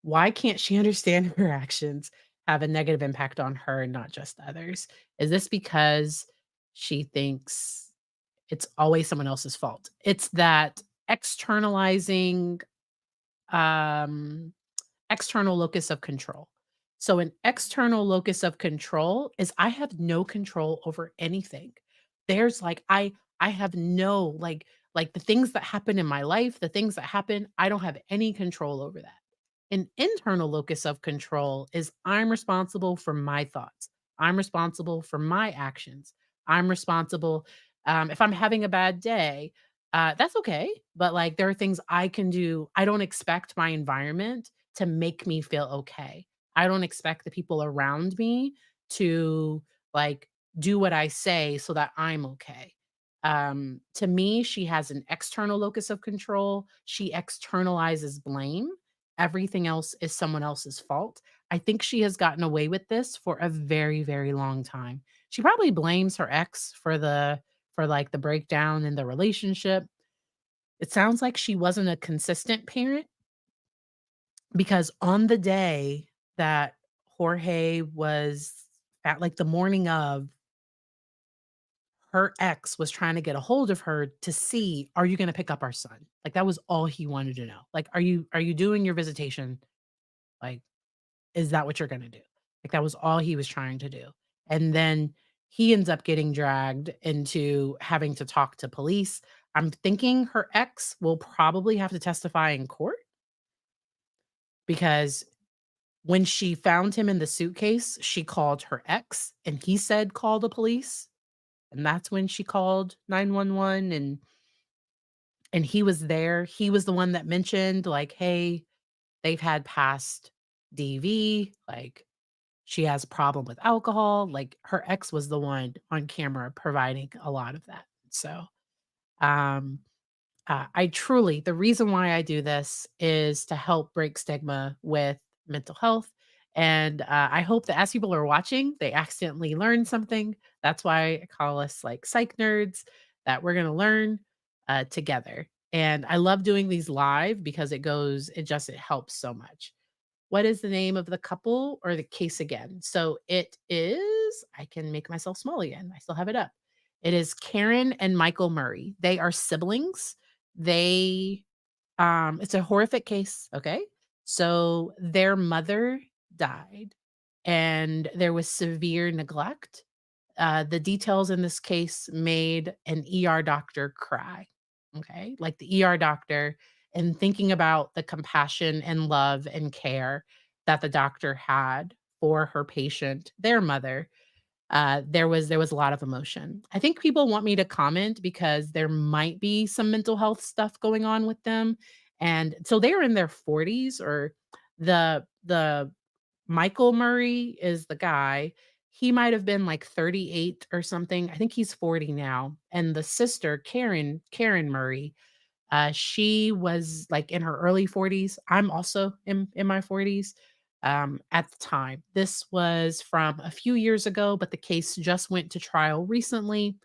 [SPEAKER 1] Why can't she understand her actions have a negative impact on her and not just others? Is this because she thinks It's always someone else's fault. It's that externalizing, um, external locus of control. So an external locus of control is I have no control over anything. There's like I have no like the things that happen in my life, the things that happen, I don't have any control over that. An internal locus of control is I'm responsible for my thoughts. I'm responsible for my actions. I'm responsible if I'm having a bad day, that's okay. But like there are things I can do. I don't expect my environment to make me feel okay. I don't expect the people around me to like do what I say so that I'm okay. To me, she has an external locus of control. She externalizes blame. Everything else is someone else's fault. I think she has gotten away with this for a very, very long time. She probably blames her ex for like the breakdown in the relationship. It sounds like she wasn't a consistent parent because on the day that Jorge was at like the morning of, her ex was trying to get a hold of her to see, "Are you gonna pick up our son?" Like, that was all he wanted to know. Like, "Are you doing your visitation? Like, is that what you're gonna do?" Like, that was all he was trying to do. And then he ends up getting dragged into having to talk to police. I'm thinking her ex will probably have to testify in court because when she found him in the suitcase, she called her ex and he said, "Call the police." And that's when she called 911 and he was there. He was the one that mentioned like, "Hey, they've had past DV, like she has a problem with alcohol." Like her ex was the one on camera providing a lot of that. So, um I truly the reason why I do this is to help break stigma with mental health, and, I hope that as people are watching, they accidentally learn something. That's why I call us, like, psych nerds, that we're gonna learn, together, and I love doing these live because it helps so much. What is the name of the couple or the case again? So it is I can make myself small again. I still have it up. It is Karen and Michael Murray. They are siblings. They it's a horrific case, okay? So their mother died and there was severe neglect. The details in this case made an ER doctor cry. Okay. Like the ER doctor, and thinking about the compassion and love and care that the doctor had for her patient, their mother, there was a lot of emotion. I think people want me to comment because there might be some mental health stuff going on with them. And so they're in their 40s or the Michael Murray is the guy. He might have been like 38 or something. I think he's 40 now. And the sister, Karen Murray, she was like in her early 40s. I'm also in my 40s at the time. This was from a few years ago, but the case just went to trial recently.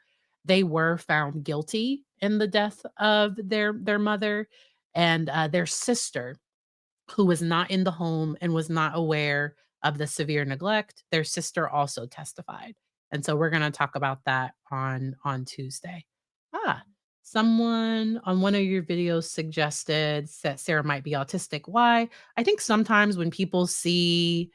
[SPEAKER 1] They were found guilty in the death of their mother and their sister who was not in the home and was not aware of the severe neglect. Their sister also testified. And so we're going to talk about that on Tuesday. Ah, someone on one of your videos suggested that Sarah might be autistic. Why? I think sometimes when people see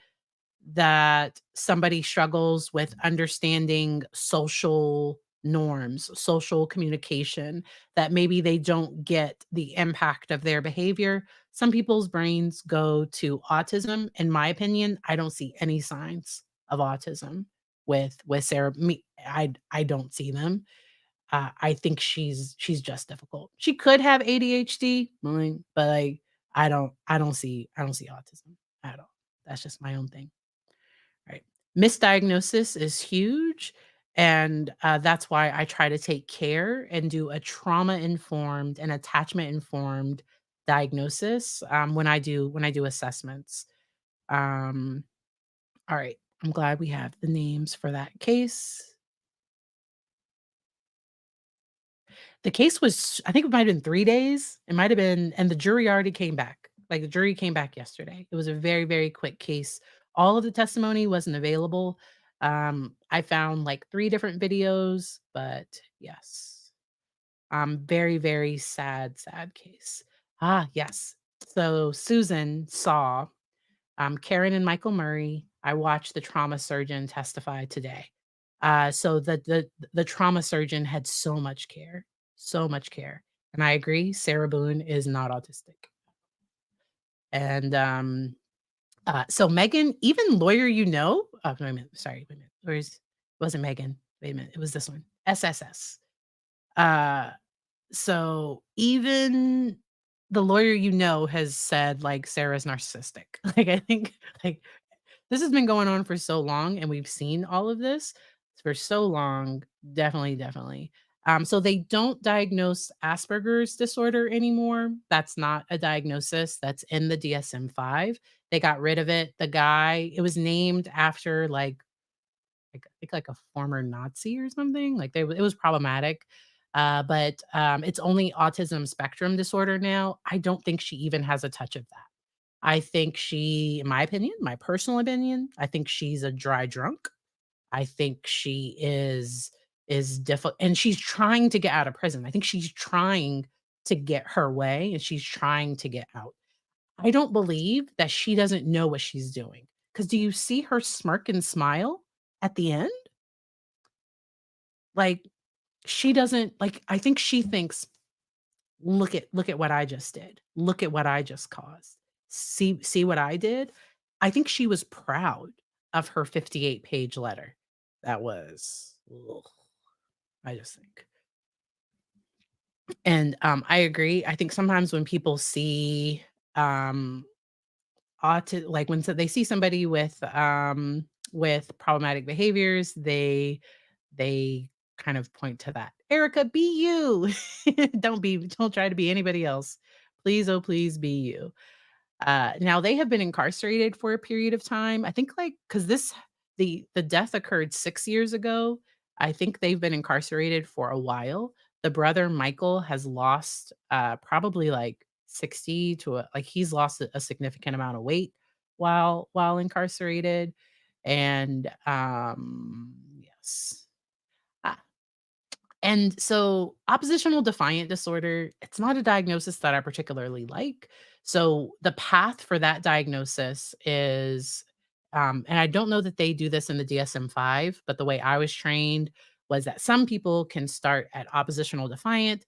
[SPEAKER 1] that somebody struggles with understanding social norms, social communication, that maybe they don't get the impact of their behavior. Some people's brains go to autism. In my opinion, I don't see any signs of autism with Sarah. I don't see them. I think she's just difficult. She could have ADHD, but like I don't see autism at all. That's just my own thing. Right. Misdiagnosis is huge, and, that's why I try to take care and do a trauma-informed and attachment-informed diagnosis, when I do assessments. Um, alright, I'm glad we have the names for that case. The case was I think it might have been 3 days. It might have been and the jury already came back. Like, the jury came back yesterday. It was a very, very quick case. All of the testimony wasn't available. I found, like, 3 different videos, but yes. Very, very sad, sad case. Ah, yes. So Susan saw Karen and Michael Murray. I watched the trauma surgeon testify today. So the trauma surgeon had so much care, and I agree. Sarah Boone is not autistic, and so Megan, even lawyer, wait a minute, sorry, wait a minute. Wasn't Megan? Wait a minute, it was this one. SSS. Uh, so even the lawyer has said like Sarah's narcissistic. Like I think like this has been going on for so long and we've seen all of this for so long. Definitely, definitely. So they don't diagnose Asperger's disorder anymore. That's not a diagnosis that's in the DSM-5. They got rid of it. The guy, it was named after like I think like a former Nazi or something. Like it was problematic. But it's only autism spectrum disorder now. I don't think she even has a touch of that. I think she, in my opinion, my personal opinion, I think she's a dry drunk. I think she is difficult, and she's trying to get out of prison. I think she's trying to get her way, and she's trying to get out. I don't believe that she doesn't know what she's doing. Because do you see her smirk and smile at the end? Like she doesn't like. I think she thinks, look at what I just did. Look at what I just caused. See what I did? I think she was proud of her 58-page letter. That was ugh, I just think. And I agree. I think sometimes when people see like when they see somebody with problematic behaviors, they kind of point to that. Erica, be you. Don't try to be anybody else. Please, oh please be you. Now they have been incarcerated for a period of time. I think like because the death occurred 6 years ago. I think they've been incarcerated for a while. The brother Michael has lost probably like 60 to like he's lost a significant amount of weight while incarcerated. And yes. And so oppositional defiant disorder, it's not a diagnosis that I particularly like. So the path for that diagnosis is, and I don't know that they do this in the DSM-5, but the way I was trained was that some people can start at oppositional defiant,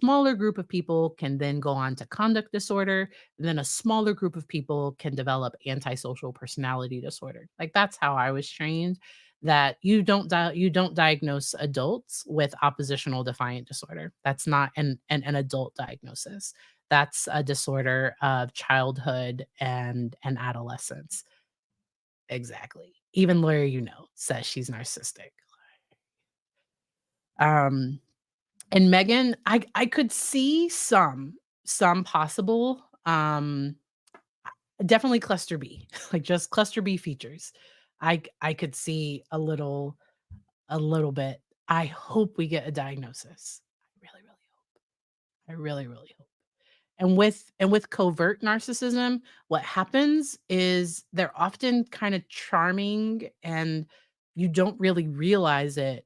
[SPEAKER 1] smaller group of people can then go on to conduct disorder, and then a smaller group of people can develop antisocial personality disorder. Like that's how I was trained, that you don't diagnose adults with oppositional defiant disorder. That's not an adult diagnosis. That's a disorder of childhood and adolescence. Exactly. Even lawyer says she's narcissistic. Um and Megan, I could see some possible definitely cluster B, like just cluster B features. I could see a little bit. I hope we get a diagnosis. I really, really hope. I really, really hope. And with covert narcissism, what happens is they're often kind of charming and you don't really realize it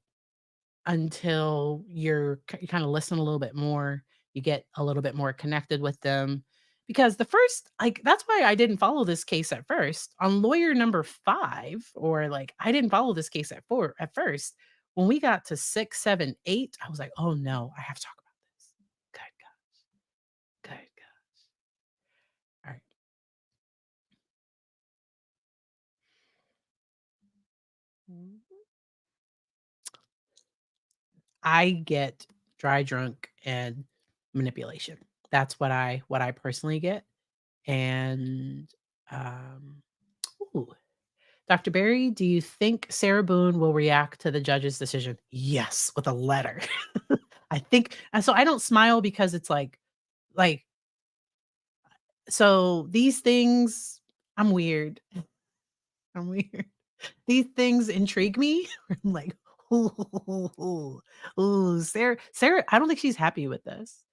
[SPEAKER 1] until you kind of listen a little bit more, you get a little bit more connected with them. Because the first like, that's why I didn't follow this case at first. On lawyer number 5, or like, I didn't follow this case at first. When we got to 6, 7, 8, I was like, "Oh, no, I have to talk about this." Good God, good God. Alright. I get dry drunk and manipulation. That's what I personally get. And, um, ooh, Dr. Berry, do you think Sarah Boone will react to the judge's decision? Yes, with a letter. I think and so I don't smile because it's like, so these things I'm weird. I'm weird. These things intrigue me. I'm like, "Ooh, ooh, Sarah, I don't think she's happy with this.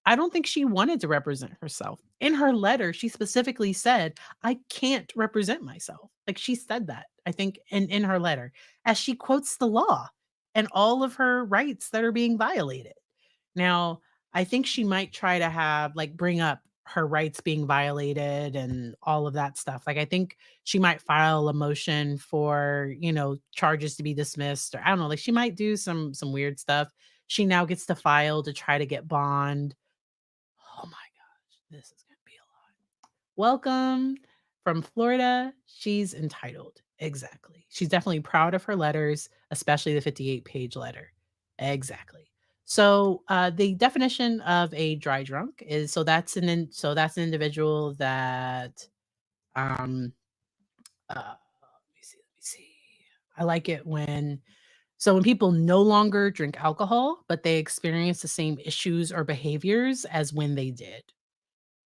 [SPEAKER 1] I don't think she wanted to represent herself. In her letter, she specifically said, "I can't represent myself." Like, she said that, I think, in her letter, as she quotes the law and all of her rights that are being violated. Now, I think she might try to bring up her rights being violated and all of that stuff. Like, I think she might file a motion for, charges to be dismissed, or I don't know, like she might do some weird stuff. She now gets to file to try to get bond. Oh my gosh, this is gonna be a lot. Welcome from Florida. She's entitled. Exactly. She's definitely proud of her letters, especially the 58-page letter. Exactly. So the definition of a dry drunk is that's an individual that let me see. I like it when people no longer drink alcohol, but they experience the same issues or behaviors as when they did.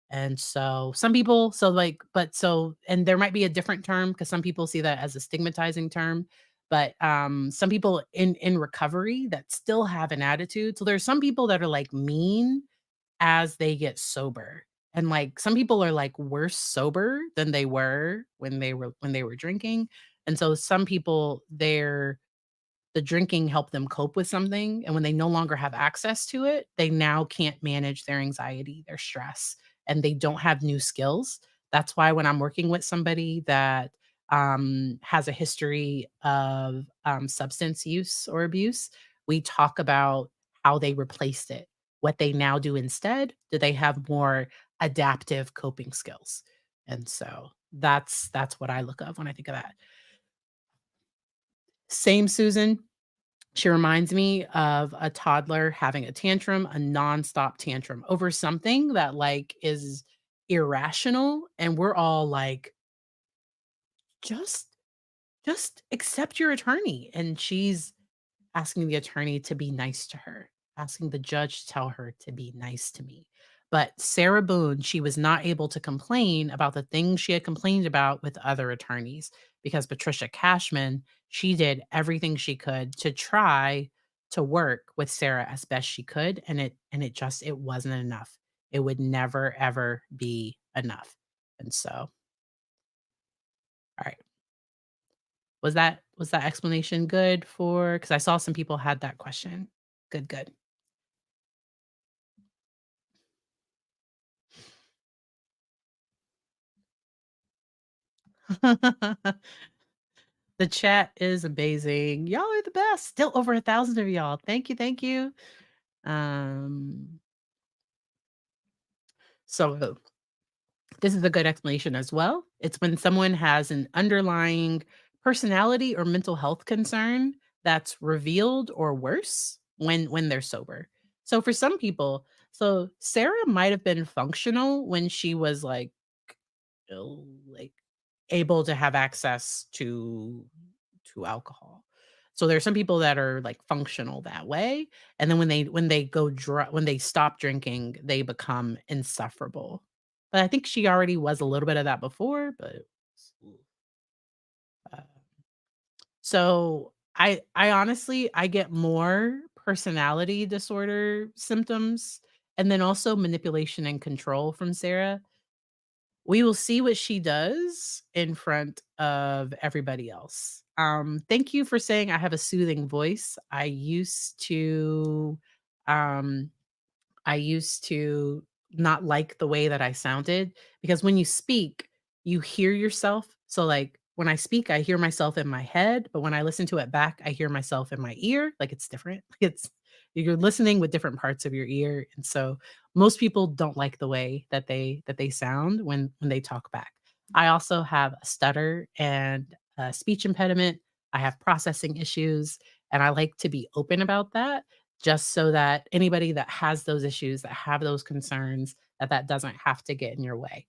[SPEAKER 1] And so some people so like but so and there might be a different term because some people see that as a stigmatizing term, but some people in recovery that still have an attitude. So there's some people that are like mean as they get sober. And like some people are like worse sober than they were when they were drinking. And so some people the drinking helped them cope with something, and when they no longer have access to it, they now can't manage their anxiety, their stress, and they don't have new skills. That's why when I'm working with somebody that, has a history of, substance use or abuse, we talk about how they replaced it, what they now do instead. Do they have more adaptive coping skills? And so that's what I look of when I think of that. Same Susan. She reminds me of a toddler having a tantrum, a nonstop tantrum over something that, like, is irrational, and we're all like, "Just just accept your attorney," and she's asking the attorney to be nice to her, asking the judge to tell her to be nice to me. But Sarah Boone, she was not able to complain about the things she had complained about with other attorneys because Patricia Cashman, she did everything she could to try to work with Sarah as best she could, and it wasn't enough. It would never ever be enough. And so, all right. Was that explanation good for? Because I saw some people had that question. Good, good. The chat is amazing. Y'all are the best. Still over 1,000 of y'all. Thank you, thank you. Um, so this is a good explanation as well. It's when someone has an underlying personality or mental health concern that's revealed or worse when they're sober. So for some people, so Sarah might have been functional when she was like able to have access to alcohol. So there are some people that are like functional that way, and then when they stop drinking, they become insufferable. But I think she already was a little bit of that before, but uh, so I honestly I get more personality disorder symptoms and then also manipulation and control from Sarah. We will see what she does in front of everybody else. Thank you for saying I have a soothing voice. Um, I used to not like the way that I sounded because when you speak, you hear yourself. So, like, when I speak, I hear myself in my head, but when I listen to it back, I hear myself in my ear. Like, it's different. It's you're listening with different parts of your ear, and so most people don't like the way that they sound when they talk back. I also have a stutter and a speech impediment. I have processing issues, and I like to be open about that just so that anybody that has those issues, that have those concerns, that doesn't have to get in your way.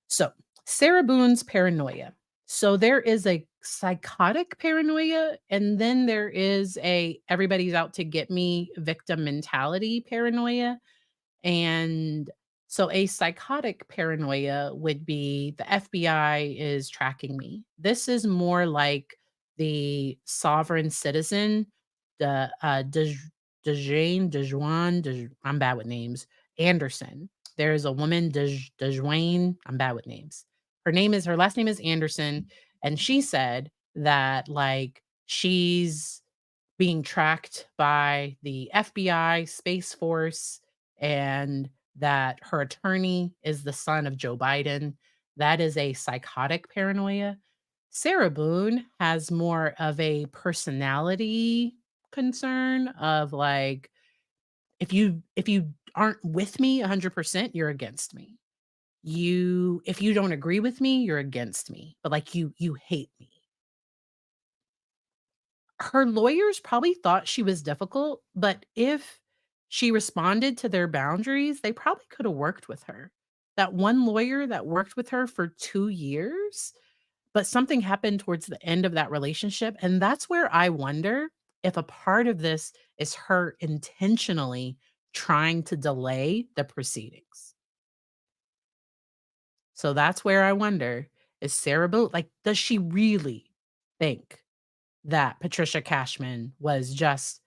[SPEAKER 1] So, Sarah Boone's paranoia. So there is a psychotic paranoia, and then there is a everybody's out to get me victim mentality paranoia. And so a psychotic paranoia would be the FBI is tracking me. This is more like the sovereign citizen, the I'm bad with names. Anderson. There is a woman, Dejwane. I'm bad with names. Her last name is Anderson, and she said that like she's being tracked by the FBI, Space Force, and that her attorney is the son of Joe Biden. That is a psychotic paranoia. Sarah Boone has more of a personality concern of like, if you aren't with me 100%, you're against me. If you don't agree with me, you're against me, but like you hate me. Her lawyers probably thought she was difficult, but if she responded to their boundaries, they probably could have worked with her. That one lawyer that worked with her for 2 years, but something happened towards the end of that relationship, and that's where I wonder if a part of this is her intentionally trying to delay the proceedings. So that's where I wonder, is Sarah Boone like, does she really think that Patricia Cashman was just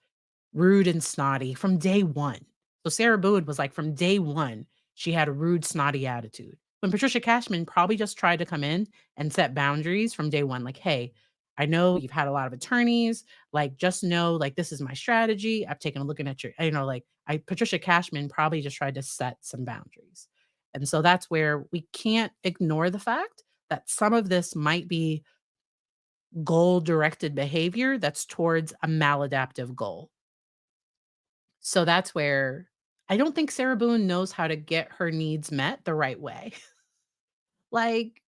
[SPEAKER 1] rude and snotty from day one? So Sarah Boone was like from day one, she had a rude, snotty attitude. When Patricia Cashman probably just tried to come in and set boundaries from day one, like, hey, I know you've had a lot of attorneys. Like, just know, like, this is my strategy. I've taken a look at your, like, Patricia Cashman probably just tried to set some boundaries. And so that's where we can't ignore the fact that some of this might be goal directed behavior that's towards a maladaptive goal. So that's where I don't think Sarah Boone knows how to get her needs met the right way. Like,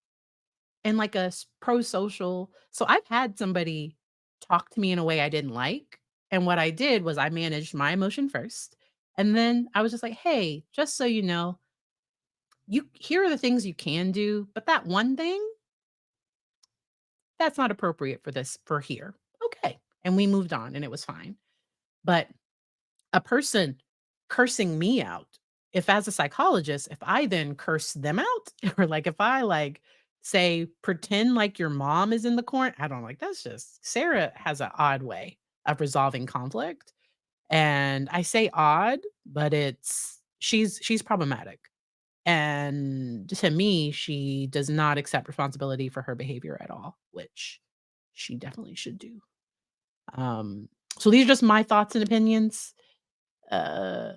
[SPEAKER 1] in like a pro-social, so I've had somebody talk to me in a way I didn't like, and what I did was I managed my emotion first, and then I was just like, "Hey, just so you know, you here are the things you can do, but that one thing, that's not appropriate for this for here." Okay. And we moved on and it was fine. But a person cursing me out, if as a psychologist, if I then curse them out, or like if I like say, pretend like your mom is in the corner, I don't like that's just Sarah has an odd way of resolving conflict. And I say odd, but she's problematic. And to me, she does not accept responsibility for her behavior at all, which she definitely should do. Um, so these are just my thoughts and opinions. Uh,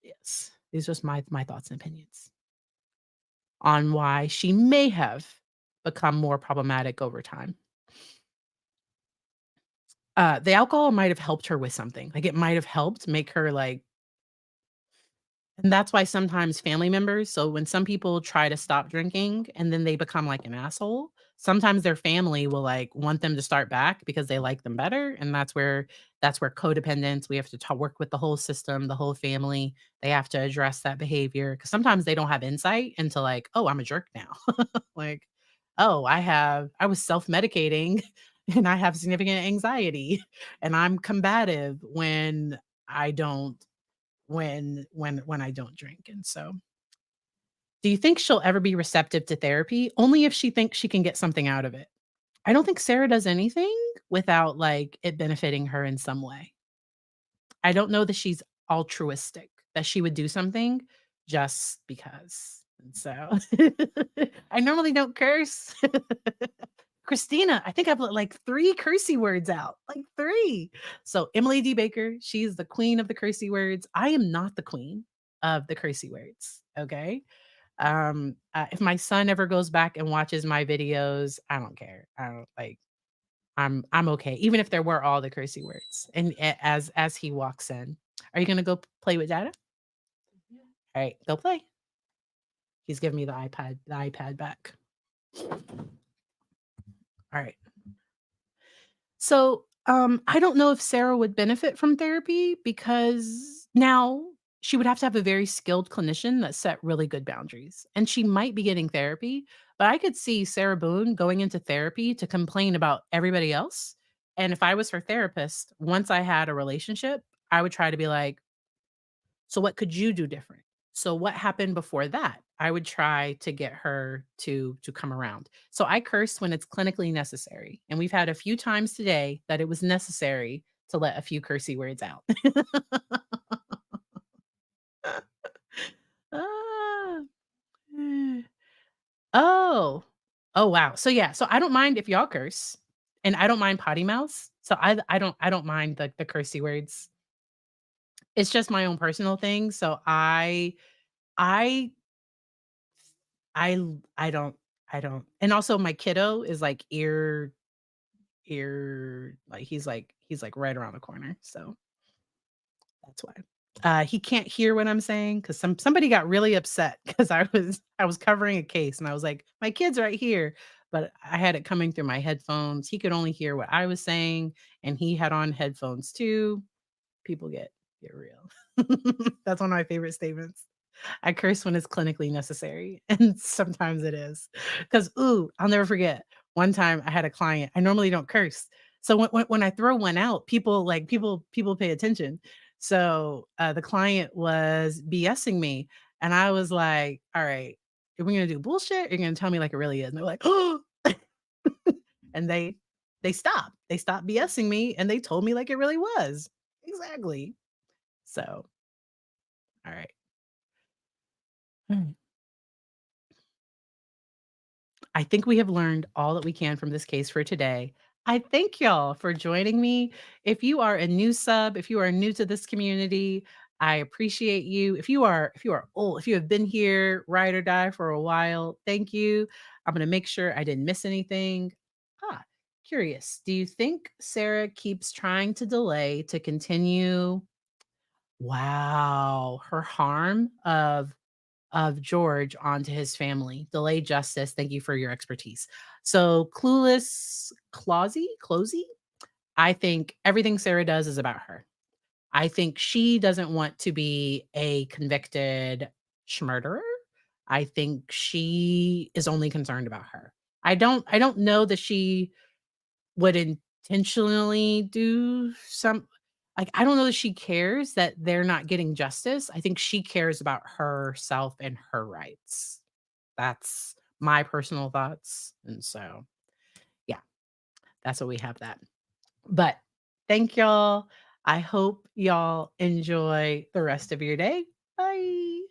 [SPEAKER 1] yes, these are just my thoughts and opinions on why she may have become more problematic over time. The alcohol might have helped her with something. Like it might have helped make her like and that's why sometimes family members so when some people try to stop drinking and then they become like an asshole, sometimes their family will like want them to start back because they like them better, and that's where codependence, we have to work with the whole system, the whole family. They have to address that behavior because sometimes they don't have insight into like, "Oh, I'm a jerk now." Like, "Oh, I was self-medicating and I have significant anxiety and I'm combative when I don't when I don't drink." And so, do you think she'll ever be receptive to therapy? Only if she thinks she can get something out of it. I don't think Sarah does anything without, like, it benefiting her in some way. I don't know that she's altruistic, that she would do something just because. And so, I normally don't curse. Christina, I think I've let like 3 cursey words out, like 3. So Emily D. Baker, she's the queen of the cursey words. I am not the queen of the cursey words. Okay. If my son ever goes back and watches my videos, I don't care. I don't like. I'm okay, even if there were all the cursey words. And as he walks in, are you gonna go play with Dada? All right, go play. He's giving me the iPad back. All right. So, I don't know if Sarah would benefit from therapy because now she would have to have a very skilled clinician that set really good boundaries. And she might be getting therapy, but I could see Sarah Boone going into therapy to complain about everybody else. And if I was her therapist, once I had a relationship, I would try to be like, so what could you do different? So what happened before that? I would try to get her to come around. So I curse when it's clinically necessary. And we've had a few times today that it was necessary to let a few cursey words out. Ah, eh. Oh. Oh, wow. So yeah, so I don't mind if y'all curse and I don't mind potty mouths. So I don't mind the cursey words. It's just my own personal thing. So I I don't. And also my kiddo is like like he's like right around the corner. So that's why. He can't hear what I'm saying because somebody got really upset because I was covering a case and I was like, my kid's right here, but I had it coming through my headphones. He could only hear what I was saying, and he had on headphones too. People get real. That's one of my favorite statements. I curse when it's clinically necessary, and sometimes it is. Because ooh, I'll never forget. One time I had a client. I normally don't curse. So when I throw one out, people pay attention. So, the client was BSing me, and I was like, "All right, are we gonna do bullshit? Or you're gonna tell me like it really is?" And they're like, "Oh," and they stopped. They stopped BSing me, and they told me like it really was. Exactly. So, all right. I think we have learned all that we can from this case for today. I thank y'all for joining me. If you are a new sub, if you are new to this community, I appreciate you. If you are old, if you have been here ride or die for a while, thank you. I'm going to make sure I didn't miss anything. Ah, curious. Do you think Sarah keeps trying to delay to continue? Wow, her harm of George onto his family. Delay justice. Thank you for your expertise. So clueless Closey, I think everything Sarah does is about her. I think she doesn't want to be a convicted murderer. I think she is only concerned about her. I don't know that she would intentionally do some like, I don't know that she cares that they're not getting justice. I think she cares about herself and her rights. That's my personal thoughts, and so, yeah, that's what we have that. But thank y'all. I hope y'all enjoy the rest of your day. Bye.